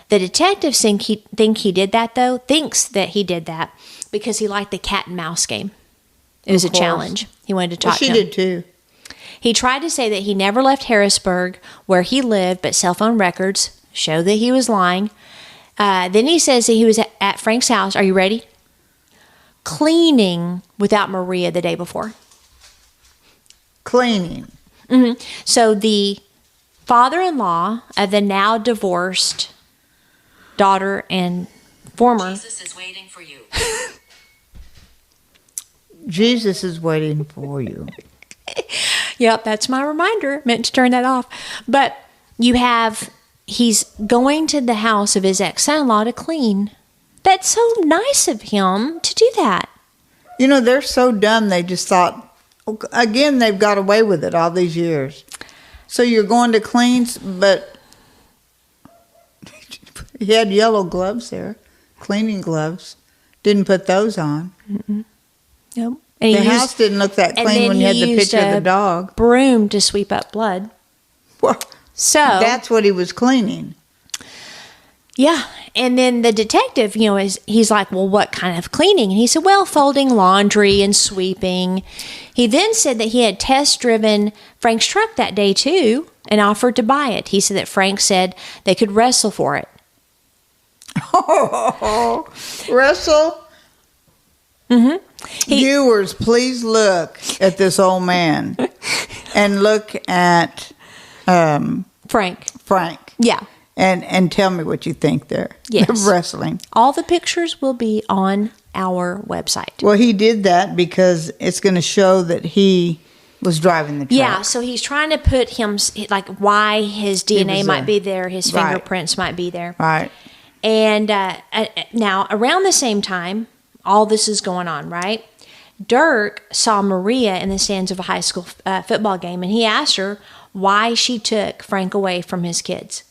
The detectives think he did that, though, thinks that he did that because he liked the cat and mouse game. It was a challenge. He wanted to talk to him. She did, too. He tried to say that he never left Harrisburg, where he lived, but cell phone records show that he was lying. Then he says that he was at Frank's house. Are you ready? Cleaning without Maria the day before. Cleaning. So the father-in-law of the now divorced daughter and former. Jesus is waiting for you. Jesus is waiting for you. Yep, that's my reminder. Meant to turn that off. But he's going to the house of his ex-son-in-law to clean. That's so nice of him to do that. You know, they're so dumb, they just thought, again, they've got away with it all these years. So you're going to clean, but he had yellow gloves there, cleaning gloves. Didn't put those on. Nope. The house didn't look that clean when you had the picture of the dog. Broom to sweep up blood. Well, so that's what he was cleaning. Yeah. And then the detective, he's like, well, what kind of cleaning? And he said, well, folding laundry and sweeping. He then said that he had test driven Frank's truck that day too and offered to buy it. He said that Frank said they could wrestle for it. Oh, wrestle? Mm-hmm. Viewers, please look at this old man and look at Frank. Yeah. And tell me what you think there. Yes. Of wrestling. All the pictures will be on our website. Well, he did that because it's going to show that he was driving the truck. Yeah, so he's trying to put him, like, why his DNA might be there, his fingerprints might be there. Right. And now, around the same time, all this is going on, right? Dirk saw Maria in the stands of a high school football game, and he asked her why she took Frank away from his kids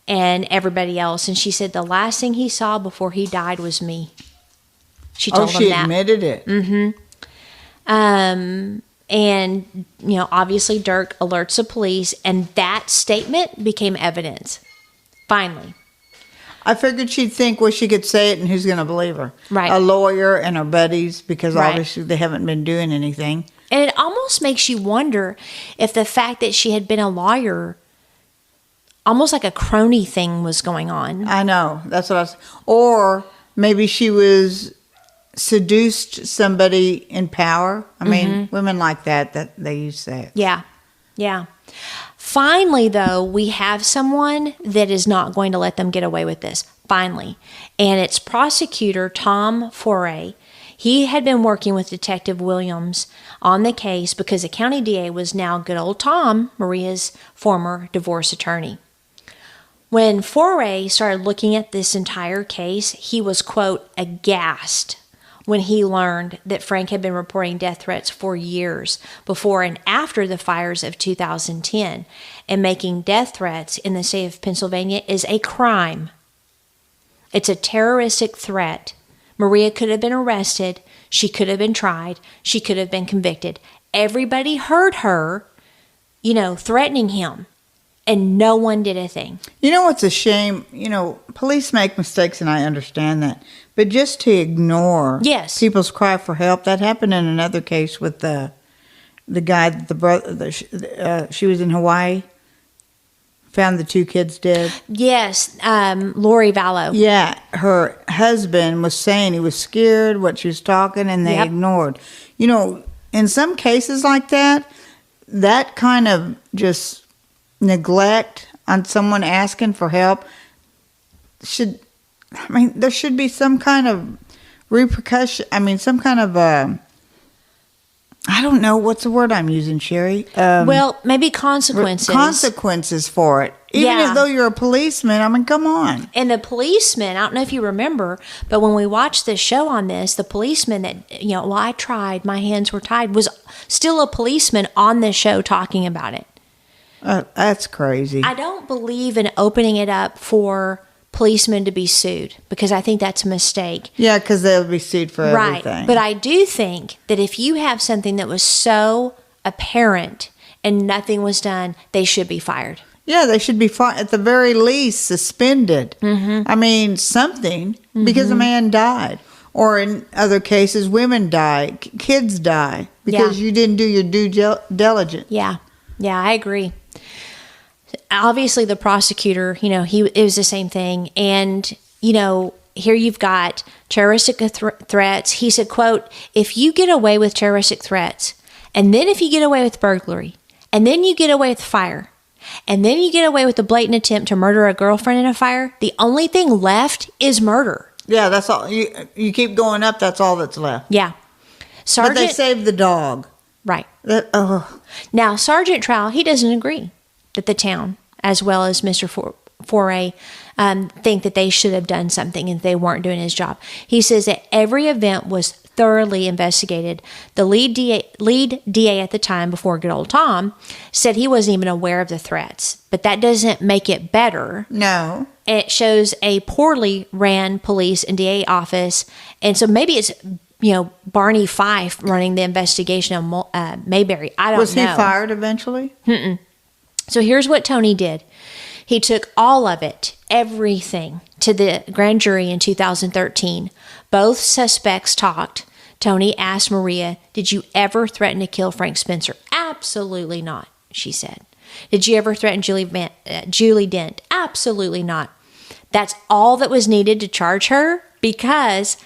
and everybody else. And she said the last thing he saw before he died was me. She told him that. Oh, she admitted it. Mm-hmm. And, obviously Dirk alerts the police, and that statement became evidence. Finally. I figured she'd think, well, she could say it and who's going to believe her? Right. A lawyer and her buddies, because obviously they haven't been doing anything. And it almost makes you wonder if the fact that she had been a lawyer, almost like a crony thing was going on. I know. That's what I was. Or maybe she was seduced somebody in power. I mean, women like that they use that. Yeah. Yeah. Finally, though, we have someone that is not going to let them get away with this. Finally. And it's prosecutor Tom Foray. He had been working with Detective Williams on the case because the county DA was now good old Tom, Maria's former divorce attorney. When Foray started looking at this entire case, he was, quote, aghast when he learned that Frank had been reporting death threats for years before and after the fires of 2010, and making death threats in the state of Pennsylvania is a crime. It's a terroristic threat. Maria could have been arrested. She could have been tried. She could have been convicted. Everybody heard her, threatening him, and no one did a thing. You know what's a shame? Police make mistakes, and I understand that. But just to ignore people's cry for help, that happened in another case with the guy, the brother. She was in Hawaii, found the two kids dead. Yes, Lori Vallow. Yeah, her husband was saying he was scared what she was talking, and they ignored. In some cases like that, that kind of just neglect on someone asking for help there should be some kind of repercussion. Some kind of I don't know what's the word I'm using, Sherry. Well, maybe consequences. Consequences for it. Even as though you're a policeman. Come on. And the policeman, I don't know if you remember, but when we watched this show on this, the policeman that, I tried, my hands were tied, was still a policeman on this show talking about it. That's crazy. I don't believe in opening it up for policemen to be sued, because I think that's a mistake. Yeah, because they'll be sued for everything. Right. But I do think that if you have something that was so apparent and nothing was done, they should be fired. Yeah, they should be fired. At the very least, suspended. Mm-hmm. Something, because a man died. Or in other cases, women die, kids die, because you didn't do your due diligence. Yeah. Yeah, I agree. Obviously, the prosecutor, it was the same thing. And, here you've got terroristic threats. He said, quote, if you get away with terroristic threats, and then if you get away with burglary, and then you get away with fire, and then you get away with the blatant attempt to murder a girlfriend in a fire, the only thing left is murder. Yeah, that's all. You keep going up, that's all that's left. Yeah. But they saved the dog. Right. Oh. Now, Sergeant Trowell, he doesn't agree that the town, as well as Mr. Foray, think that they should have done something and they weren't doing his job. He says that every event was thoroughly investigated. The lead DA at the time, before good old Tom, said he wasn't even aware of the threats. But that doesn't make it better. No. It shows a poorly ran police and DA office. And so maybe it's, Barney Fife running the investigation on Mayberry. I don't know. Was he fired eventually? Mm-mm. So here's what Tony did. He took all of it, everything, to the grand jury in 2013. Both suspects talked. Tony asked Maria, "Did you ever threaten to kill Frank Spencer?" "Absolutely not," she said. "Did you ever threaten Julie Dent?" "Absolutely not." That's all that was needed to charge her, because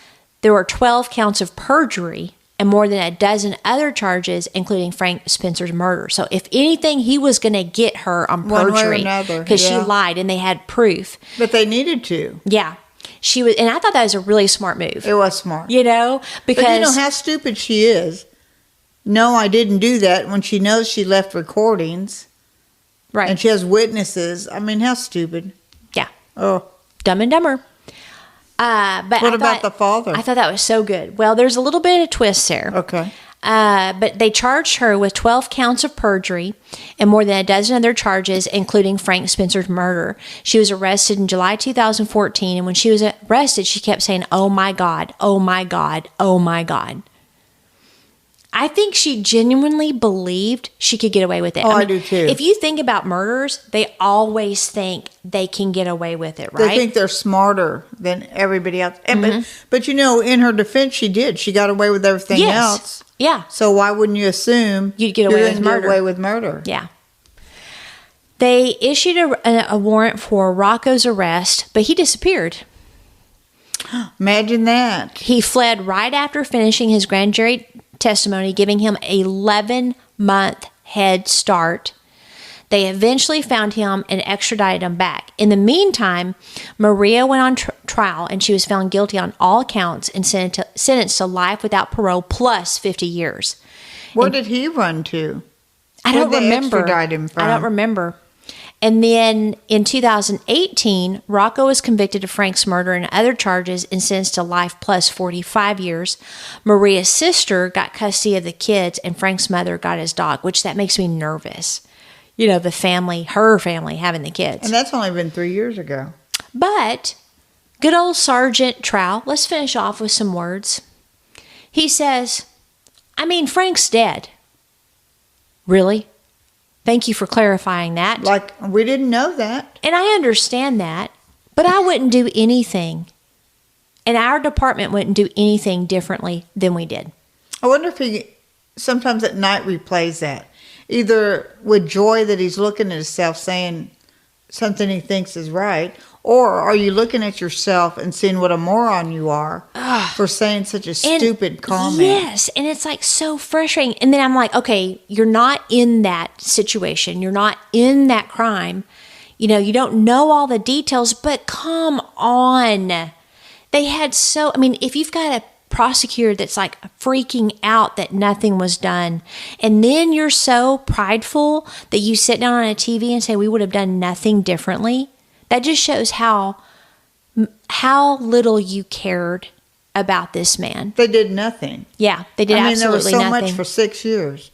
there were 12 counts of perjury and more than a dozen other charges, including Frank Spencer's murder. So if anything, he was going to get her on perjury. One way or another, because she lied and they had proof. But they needed to. Yeah. She was, and I thought that was a really smart move. It was smart. Because... But you know how stupid she is. No, I didn't do that, when she knows she left recordings. Right. And she has witnesses. I mean, how stupid. Yeah. Oh. Dumb and Dumber. But what about the father? I thought that was so good. Well, there's a little bit of twist there. Okay. But they charged her with 12 counts of perjury and more than a dozen other charges, including Frank Spencer's murder. She was arrested in July 2014, and when she was arrested, she kept saying, "Oh my God, oh my God, oh my God." I think she genuinely believed she could get away with it. Oh, I do too. If you think about murders, they always think they can get away with it, right? They think they're smarter than everybody else. But in her defense, she did. She got away with everything else. Yeah. So why wouldn't you assume you'd get away with murder? Get away with murder. Yeah. They issued a warrant for Rocco's arrest, but he disappeared. Imagine that. He fled right after finishing his grand jury testimony, giving him an 11-month head start. They eventually found him and extradited him back. In the meantime, Maria went on trial, and she was found guilty on all counts and sentenced to life without parole plus 50 years. Where did he run to? I don't remember. Extradite him from? I don't remember. And then in 2018, Rocco was convicted of Frank's murder and other charges and sentenced to life plus 45 years. Maria's sister got custody of the kids, and Frank's mother got his dog, which that makes me nervous. The family, her family, having the kids. And that's only been 3 years ago. But good old Sergeant Trowell, let's finish off with some words. He says, Frank's dead. Really? Thank you for clarifying that. Like, we didn't know that. And I understand that, but I wouldn't do anything. And our department wouldn't do anything differently than we did. I wonder if he sometimes at night replays that. Either with joy that he's looking at himself saying something he thinks is right, or are you looking at yourself and seeing what a moron you are for saying such a stupid comment? Yes, and it's like so frustrating. And then I'm like, okay, you're not in that situation. You're not in that crime. You don't know all the details, but come on. They had if you've got a prosecutor that's like freaking out that nothing was done, and then you're so prideful that you sit down on a TV and say we would have done nothing differently, that just shows how little you cared about this man. They did nothing. Yeah, they did absolutely there was so nothing. much for 6 years.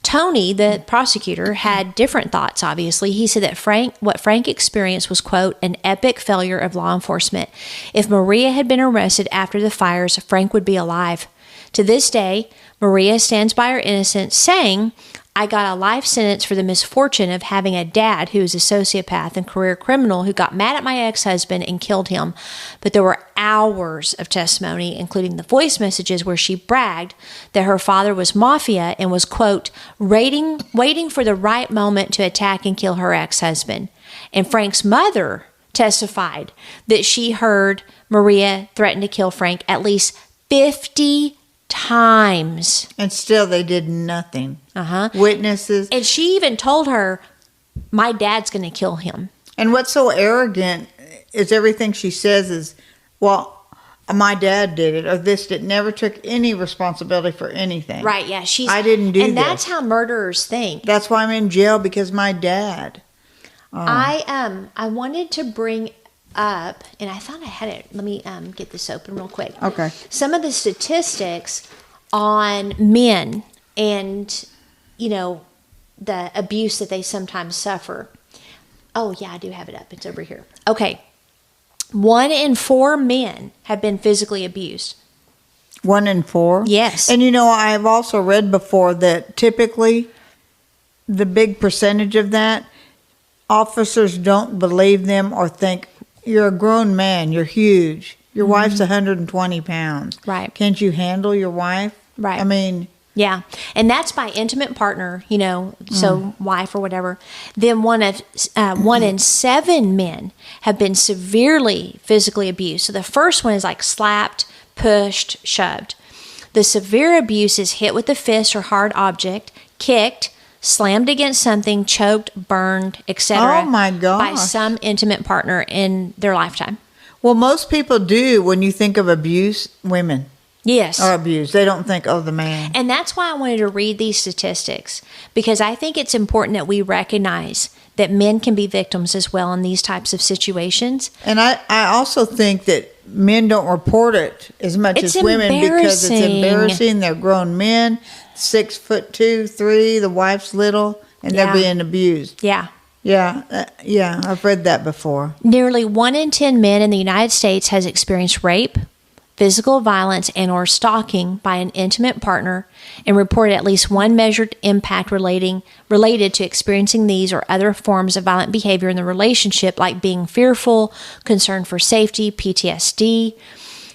Tony, the prosecutor, had different thoughts, obviously. He said that what Frank experienced was, quote, an epic failure of law enforcement. If Maria had been arrested after the fires, Frank would be alive. To this day, Maria stands by her innocence, saying, I got a life sentence for the misfortune of having a dad who is a sociopath and career criminal who got mad at my ex-husband and killed him. But there were hours of testimony, including the voice messages where she bragged that her father was mafia and was, quote, waiting for the right moment to attack and kill her ex-husband. And Frank's mother testified that she heard Maria threaten to kill Frank at least 50 times. And still they did nothing. Witnesses. And she even told her, my dad's going to kill him. And what's so arrogant is everything she says is, well, my dad did it, or this did. Never took any responsibility for anything. Right, yeah. I didn't do and this. that's how murderers think. That's why I'm in jail, because my dad. I wanted to bring up, and I thought I had it. Let me get this open real quick. Okay. Some of the statistics on men and, the abuse that they sometimes suffer. Oh, yeah, I do have it up. It's over here. Okay. 1 in 4 men have been physically abused. 1 in 4? Yes. And I've also read before that typically the big percentage of that, officers don't believe them or think, you're a grown man, you're huge. Your wife's 120 pounds. Right. Can't you handle your wife? Right. I mean... Yeah, and that's by intimate partner, so wife or whatever. Then 1 in 7 men have been severely physically abused. So the first one is like slapped, pushed, shoved. The severe abuse is hit with a fist or hard object, kicked, slammed against something, choked, burned, etc. Oh my gosh. By some intimate partner in their lifetime. Well, most people do when you think of abuse, women. Yes. Are abused. They don't think, the man. And that's why I wanted to read these statistics, because I think it's important that we recognize that men can be victims as well in these types of situations. And I also think that men don't report it as much as women because it's embarrassing. They're grown men, 6'2", 3", the wife's little, and they're being abused. Yeah. Yeah, I've read that before. Nearly 1 in 10 men in the United States has experienced rape, physical violence, and or stalking by an intimate partner, and reported at least one measured impact related to experiencing these or other forms of violent behavior in the relationship, like being fearful, concern for safety, PTSD,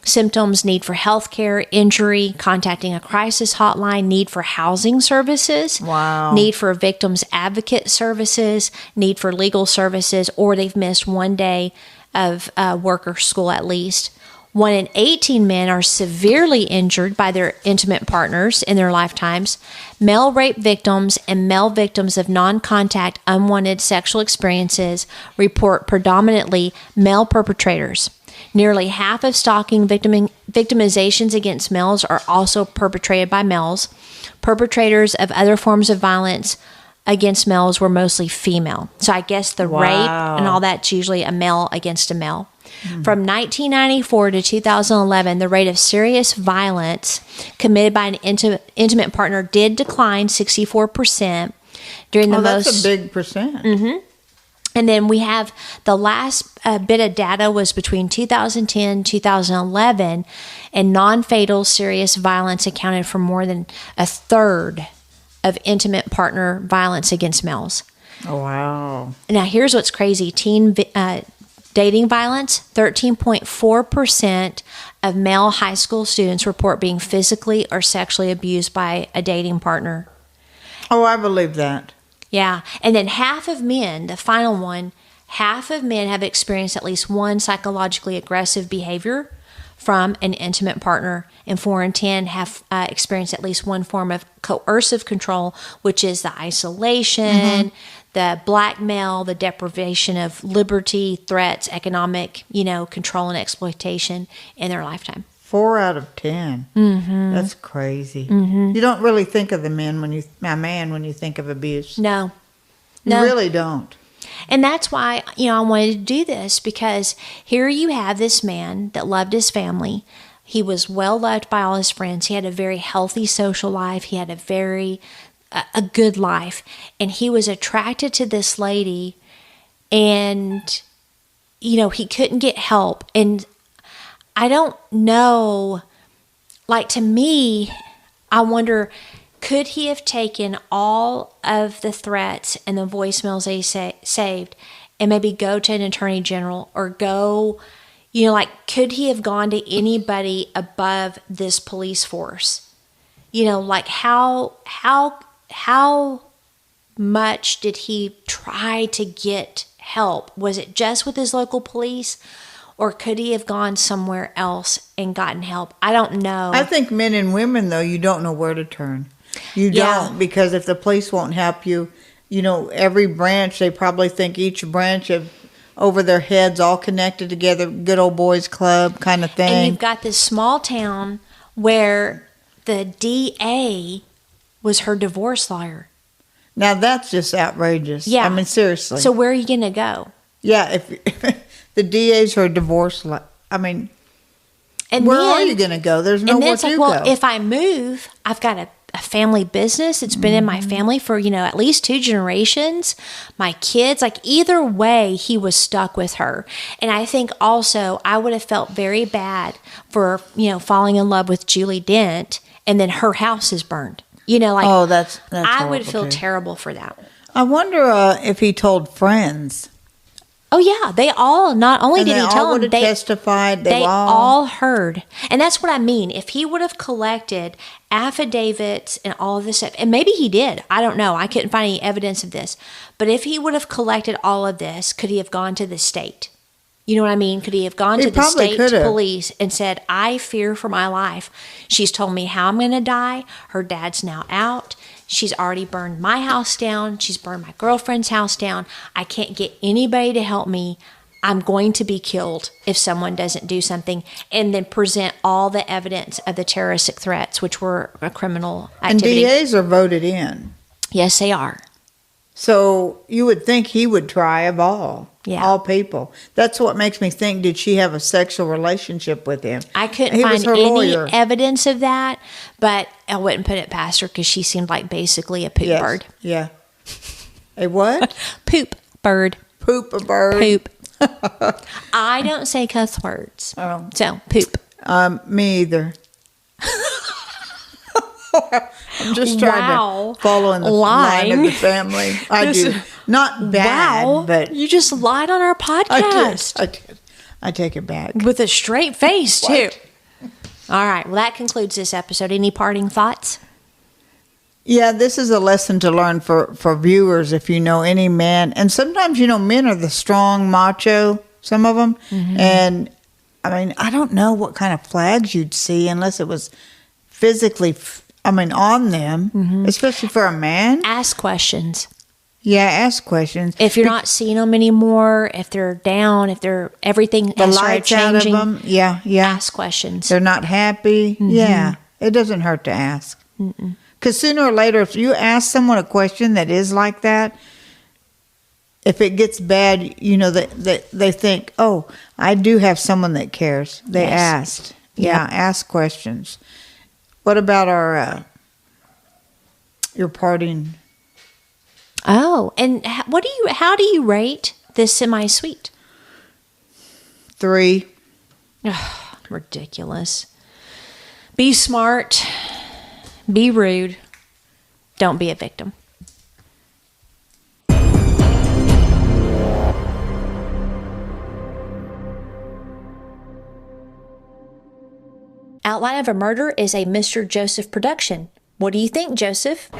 symptoms, need for health care, injury, contacting a crisis hotline, need for housing services, need for victims advocate services, need for legal services, or they've missed one day of work or school at least. 1 in 18 men are severely injured by their intimate partners in their lifetimes. Male rape victims and male victims of non-contact unwanted sexual experiences report predominantly male perpetrators. Nearly half of stalking victimizations against males are also perpetrated by males. Perpetrators of other forms of violence against males were mostly female. So I guess the rape and all that's usually a male against a male. From 1994 to 2011, the rate of serious violence committed by an intimate partner did decline 64% during the most... that's a big percent. Mm-hmm. And then we have the last bit of data was between 2010 2011, and non-fatal serious violence accounted for more than a third of intimate partner violence against males. Oh, wow. Now, here's what's crazy. Dating violence, 13.4% of male high school students report being physically or sexually abused by a dating partner. Oh, I believe that. Yeah. And then half of men, the final one, half of men have experienced at least one psychologically aggressive behavior from an intimate partner, and 4 in 10 have experienced at least one form of coercive control, which is the isolation, the blackmail, the deprivation of liberty, threats, economic, control and exploitation in their lifetime. 4 out of 10. Mm-hmm. That's crazy. Mm-hmm. You don't really think of a man when you think of abuse. No. You really don't. And that's why, I wanted to do this, because here you have this man that loved his family. He was well loved by all his friends. He had a very healthy social life. He had a good life. And he was attracted to this lady, and, he couldn't get help. And I don't know, to me, I wonder, could he have taken all of the threats and the voicemails that he saved and maybe go to an attorney general, or go, could he have gone to anybody above this police force? How much did he try to get help? Was it just with his local police? Or could he have gone somewhere else and gotten help? I don't know. I think men and women, though, you don't know where to turn. You don't, because if the police won't help you, every branch, they probably think each branch of over their heads all connected together, good old boys club kind of thing. And you've got this small town where the DA was her divorce lawyer. Now that's just outrageous. Yeah. I mean, seriously. So where are you going to go? Yeah, if the DA's her divorce lawyer, I mean, and where then, are you going to go? There's and then nowhere it's like, to well, go. if I move, I've got a family business. It's been in my family for, at least 2 generations. My kids, like either way, he was stuck with her. And I think also I would have felt very bad for, falling in love with Julie Dent and then her house is burned. Oh, that's I would horrible, feel too. terrible for that. I wonder if he told friends. Oh yeah, they all, not only did he tell them, they testified. They all heard. And that's what I mean. If he would have collected affidavits and all of this stuff, and maybe he did, I don't know, I couldn't find any evidence of this, but if he would have collected all of this, could he have gone to the state? You know what I mean? Could he have gone to the state police and said, I fear for my life. She's told me how I'm going to die. Her dad's now out. She's already burned my house down. She's burned my girlfriend's house down. I can't get anybody to help me. I'm going to be killed if someone doesn't do something. And then present all the evidence of the terroristic threats, which were a criminal activity. And DAs are voted in. Yes, they are. So you would think he would try of all people. That's what makes me think, did she have a sexual relationship with him? I couldn't find any evidence of that, but I wouldn't put it past her because she seemed like basically a poop bird. Yeah. A what? Poop bird. Poop a bird. Poop. I don't say cuss words. Oh. So, poop. Me either. I'm just trying to follow in the line of the family. I do. Not bad, but... You just lied on our podcast. I did. I take it back. With a straight face, too. All right. Well, that concludes this episode. Any parting thoughts? Yeah, this is a lesson to learn for viewers if you know any man. And sometimes, men are the strong macho, some of them. Mm-hmm. And, I mean, I don't know what kind of flags you'd see unless it was physically... on them, especially for a man. Ask questions. Yeah, ask questions. If you're not seeing them anymore, if they're down, if they're everything the has lights started changing, out of them, yeah. Ask questions. They're not happy. Yeah, it doesn't hurt to ask. Because sooner or later, if you ask someone a question that is like that, if it gets bad, they think, oh, I do have someone that cares. They asked. Yeah, ask questions. What about your parting? Oh, and how do you rate this semi-sweet? 3. Oh, ridiculous. Be smart. Be rude. Don't be a victim. Outline of a Murder is a Mr. Joseph production. What do you think, Joseph?